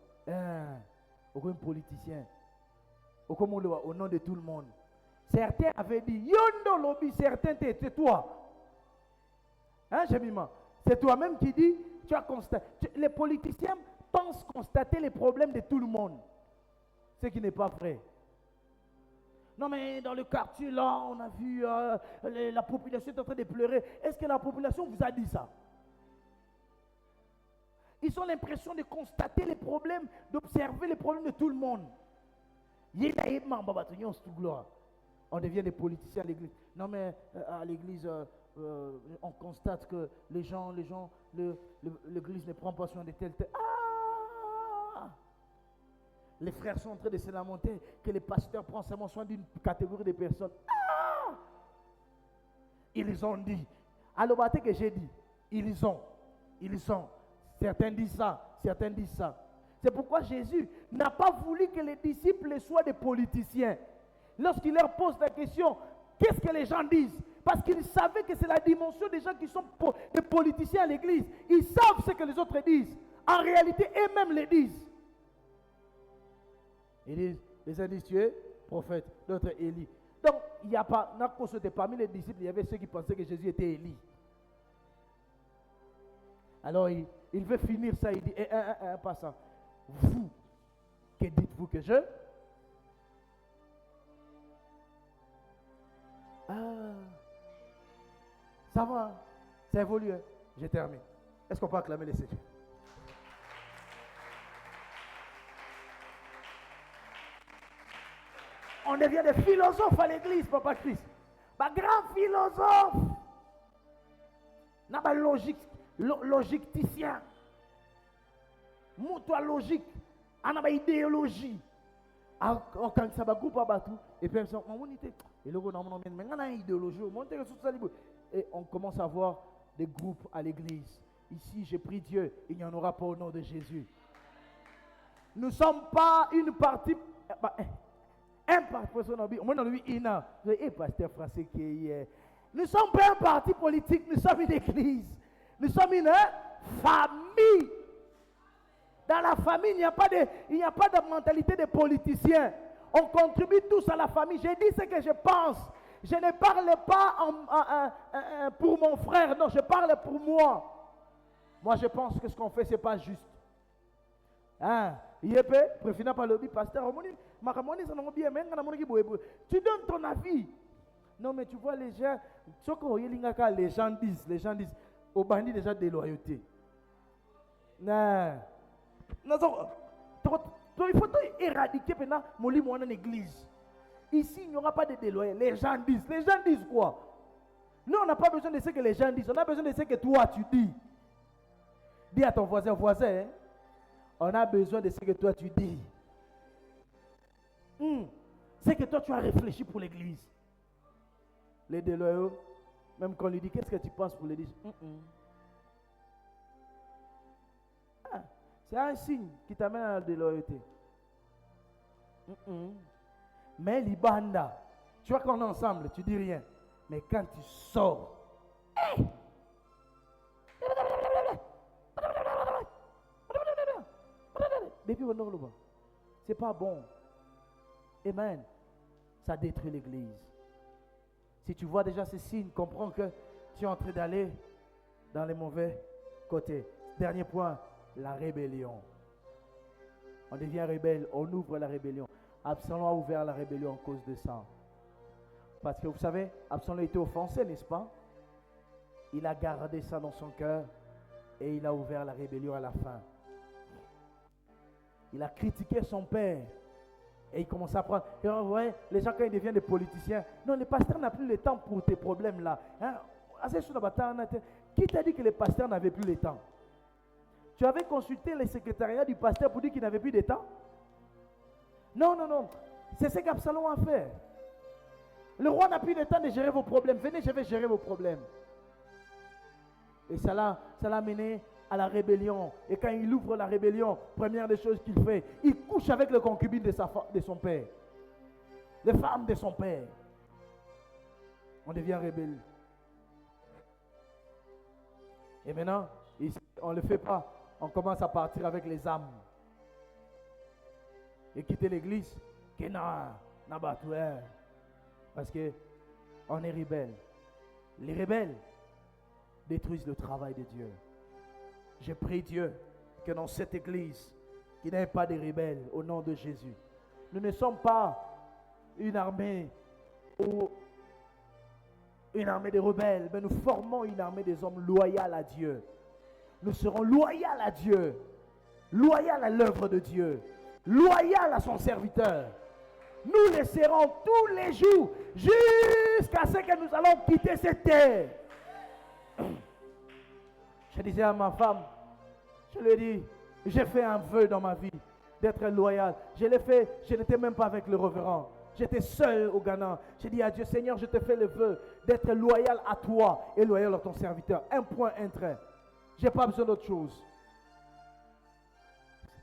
Aucun politicien. Au nom de tout le monde. Certains avaient dit, Yondo lobby, certains, c'est toi. Hein, Jemima? C'est toi-même qui dis, tu as constaté. Les politiciens pensent constater les problèmes de tout le monde. Ce qui n'est pas vrai. Non, mais dans le quartier, là, on a vu la population est en train de pleurer. Est-ce que la population vous a dit ça? Ils ont l'impression de constater les problèmes, d'observer les problèmes de tout le monde. On devient des politiciens à l'église. Non, mais à l'église, on constate que l'église ne prend pas soin de tel. Ah! Les frères sont en train de se lamenter que les pasteurs prennent seulement soin d'une catégorie de personnes. Ah! Ils ont dit. Alors, que j'ai dit, ils ont. Certains disent ça, certains disent ça. C'est pourquoi Jésus n'a pas voulu que les disciples soient des politiciens. Lorsqu'il leur pose la question, qu'est-ce que les gens disent? Parce qu'ils savaient que c'est la dimension des gens qui sont des politiciens à l'église. Ils savent ce que les autres disent. En réalité, eux-mêmes les disent. Ils disent, les uns disent tu es prophète, d'autres Élie. Donc, il n'y a pas, parmi les disciples, il y avait ceux qui pensaient que Jésus était Élie. Alors, il veut finir ça, il dit, pas ça. Vous, que dites-vous que je? Ça va, ça évolue. Hein? Je termine. Est-ce qu'on peut acclamer les Seigneurs? On devient des philosophes à l'église, Papa Christ. Bah, grand philosophe. N'a pas logicticien. Moutoua logique. On a pas idéologie. Quand ça va groupe à battu. Et puis, et on commence à voir des groupes à l'église. Ici, j'ai pris Dieu. Il n'y en aura pas au nom de Jésus. Nous ne sommes pas une partie. Un parti, pasteur français qui est. Nous ne sommes pas un parti politique, nous sommes une église. Nous sommes une famille. Dans la famille, il n'y a pas de mentalité de politicien. On contribue tous à la famille. J'ai dit ce que je pense. Je ne parle pas pour mon frère, non, je parle pour moi. Moi, je pense que ce qu'on fait, ce n'est pas juste. Hein? Préfina par le pasteur, tu donnes ton avis. Non, mais tu vois, les gens disent, au bandit déjà de loyauté. Non. Il faut éradiquer maintenant mon église. Ici, il n'y aura pas de déloyauté. Les gens disent quoi? Nous, on n'a pas besoin de ce que les gens disent, on a besoin de ce que toi tu dis. Dis à ton voisin, hein? On a besoin de ce que toi tu dis. C'est que toi tu as réfléchi pour l'église. Les déloyaux, même quand on lui dit qu'est-ce que tu penses pour l'église? C'est un signe qui t'amène à la déloyauté. Mais l'ibanda, tu vois qu'on est ensemble, tu dis rien. Mais quand tu sors, c'est pas bon. Amen. Ça détruit l'église. Si tu vois déjà ces signes, comprends que tu es en train d'aller dans les mauvais côtés. Dernier point, la rébellion. On devient rebelle, on ouvre la rébellion. Absalom a ouvert la rébellion en cause de ça. Parce que vous savez, Absalom a été offensé, n'est-ce pas? Il a gardé ça dans son cœur et il a ouvert la rébellion à la fin. Il a critiqué son père. Et il commence à prendre. Et on voit, les gens, quand ils deviennent des politiciens, non, le pasteur n'a plus le temps pour tes problèmes là. Hein? Qui t'a dit que les pasteurs n'avaient plus le temps? Tu avais consulté le secrétariat du pasteur pour dire qu'il n'avait plus de temps? Non. C'est ce qu'Absalom a fait. Le roi n'a plus le temps de gérer vos problèmes. Venez, je vais gérer vos problèmes. Et ça l'a mené à la rébellion. Et quand il ouvre la rébellion, première des choses qu'il fait, il couche avec le concubine de son père. les femmes de son père. On devient rebelle. Et maintenant, ici, on ne le fait pas. On commence à partir avec les âmes. Et quitter l'église. Parce que on est rebelle. Les rebelles détruisent le travail de Dieu. Je prie Dieu que dans cette église, qu'il n'y ait pas de rebelles au nom de Jésus. Nous ne sommes pas une armée ou une armée de rebelles, mais nous formons une armée des hommes loyaux à Dieu. Nous serons loyaux à Dieu, loyaux à l'œuvre de Dieu, loyaux à son serviteur. Nous le serons tous les jours jusqu'à ce que nous allons quitter cette terre. Je disais à ma femme, je lui ai dit, j'ai fait un vœu dans ma vie d'être loyal. Je l'ai fait, je n'étais même pas avec le révérend. J'étais seul au Ghana. J'ai dit à Dieu, Seigneur, je te fais le vœu d'être loyal à toi et loyal à ton serviteur. Un point, un trait. Je n'ai pas besoin d'autre chose.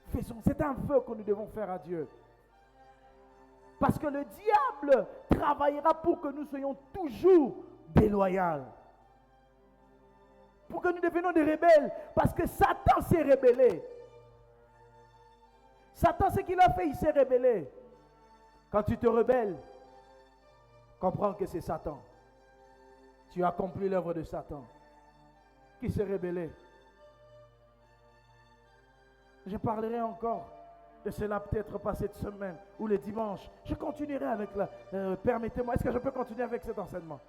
Faisons, c'est un vœu que nous devons faire à Dieu. Parce que le diable travaillera pour que nous soyons toujours déloyaux. Pour que nous devenions des rebelles. Parce que Satan s'est rebellé. Satan, ce qu'il a fait, il s'est rebellé. Quand tu te rebelles, comprends que c'est Satan. Tu as accompli l'œuvre de Satan. Qui s'est rebellé. Je parlerai encore de cela peut-être pas cette semaine ou le dimanche. Je continuerai avec la... permettez-moi, est-ce que je peux continuer avec cet enseignement?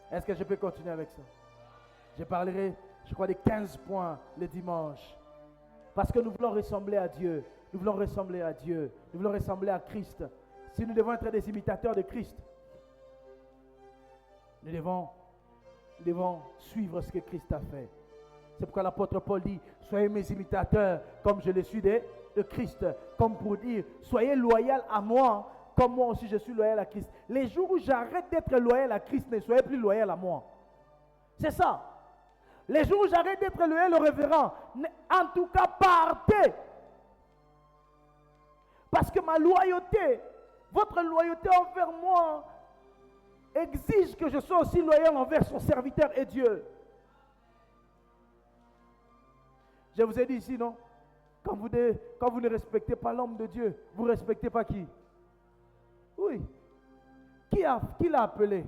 Est-ce que je peux continuer avec ça? Je parlerai, je crois, des 15 points le dimanche. Parce que nous voulons ressembler à Dieu. Nous voulons ressembler à Dieu. Nous voulons ressembler à Christ. Si nous devons être des imitateurs de Christ, nous devons suivre ce que Christ a fait. C'est pourquoi l'apôtre Paul dit, soyez mes imitateurs comme je le suis de Christ. Comme pour dire, soyez loyal à moi comme moi aussi je suis loyal à Christ. Les jours où j'arrête d'être loyal à Christ, ne soyez plus loyal à moi. C'est ça. Les jours où j'arrête d'être loyal au révérend, en tout cas partez. Parce que ma loyauté, votre loyauté envers moi, exige que je sois aussi loyal envers son serviteur et Dieu. Je vous ai dit ici, non? Quand vous ne respectez pas l'homme de Dieu, vous ne respectez pas qui? Oui. Qui l'a appelé?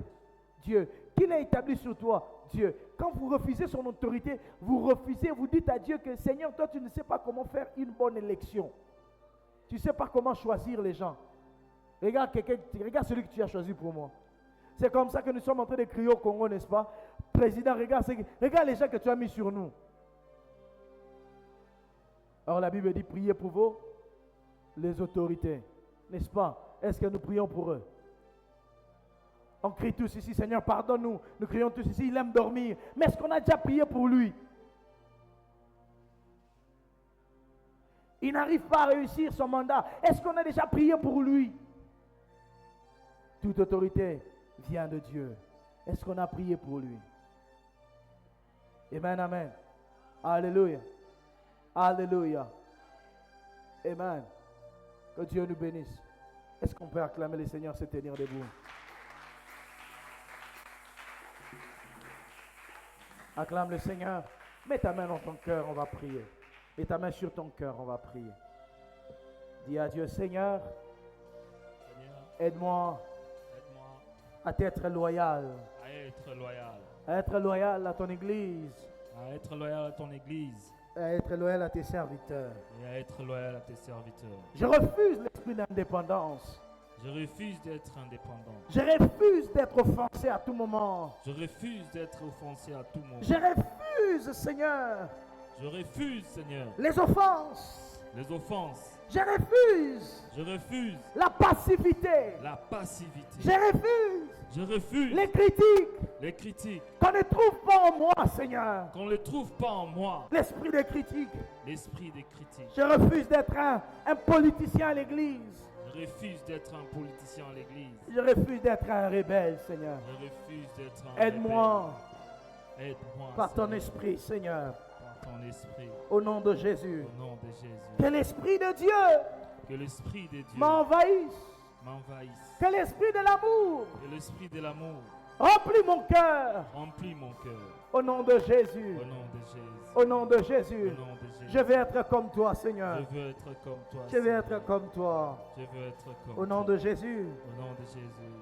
Dieu. Qui l'a établi sur toi? Dieu. Quand vous refusez son autorité, vous dites à Dieu que Seigneur, toi tu ne sais pas comment faire une bonne élection. Tu ne sais pas comment choisir les gens. Regarde celui que tu as choisi pour moi. C'est comme ça que nous sommes en train de crier au Congo, n'est-ce pas? Président, regarde les gens que tu as mis sur nous. Or la Bible dit, priez pour les autorités. N'est-ce pas? Est-ce que nous prions pour eux? On crie tous ici, Seigneur, pardonne-nous. Nous crions tous ici, il aime dormir. Mais est-ce qu'on a déjà prié pour lui? Il n'arrive pas à réussir son mandat. Est-ce qu'on a déjà prié pour lui? Toute autorité vient de Dieu. Est-ce qu'on a prié pour lui? Amen, amen. Alléluia. Alléluia. Amen. Que Dieu nous bénisse. Est-ce qu'on peut acclamer le Seigneur, se tenir debout? Acclame le Seigneur. Mets ta main dans ton cœur, on va prier. Mets ta main sur ton cœur, on va prier. Dis à Dieu, Seigneur, aide-moi à être loyal. À être loyal à ton église. À être loyal à ton église. À être loyal à tes serviteurs. Et à être loyal à tes serviteurs. Je refuse l'esprit d'indépendance. Je refuse d'être indépendant. Je refuse d'être offensé à tout moment. Je refuse d'être offensé à tout moment. Je refuse, Seigneur. Je refuse, Seigneur. Les offenses. Les offenses. Je refuse. Je refuse. La passivité. La passivité. Je refuse. Je refuse. Les critiques. Les critiques. Qu'on ne trouve pas en moi, Seigneur. Qu'on ne trouve pas en moi. L'esprit des critiques. L'esprit des critiques. Je refuse d'être un politicien à l'église. Je refuse d'être un politicien à l'église. Je refuse d'être un rebelle, Seigneur. Je refuse d'être un Aide-moi. rebelle. Aide-moi. Par ton esprit, Seigneur. Par ton esprit. Au nom de Jésus. Au nom de Jésus. Que l'esprit de Dieu que l'esprit de Dieu m'envahisse. m'envahisse. Que l'esprit de l'amour Que l'esprit de l'amour remplit mon cœur. remplit mon cœur. Au nom de Jésus. Au nom de Jésus. Au nom de Au Jésus. nom de Jésus. Je veux être comme toi, Seigneur. Je veux être comme toi. Je veux Seigneur. être comme toi. Je veux être comme Au nom toi. de Jésus. Au nom de Jésus.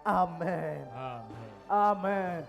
Amen. Amen. Amen.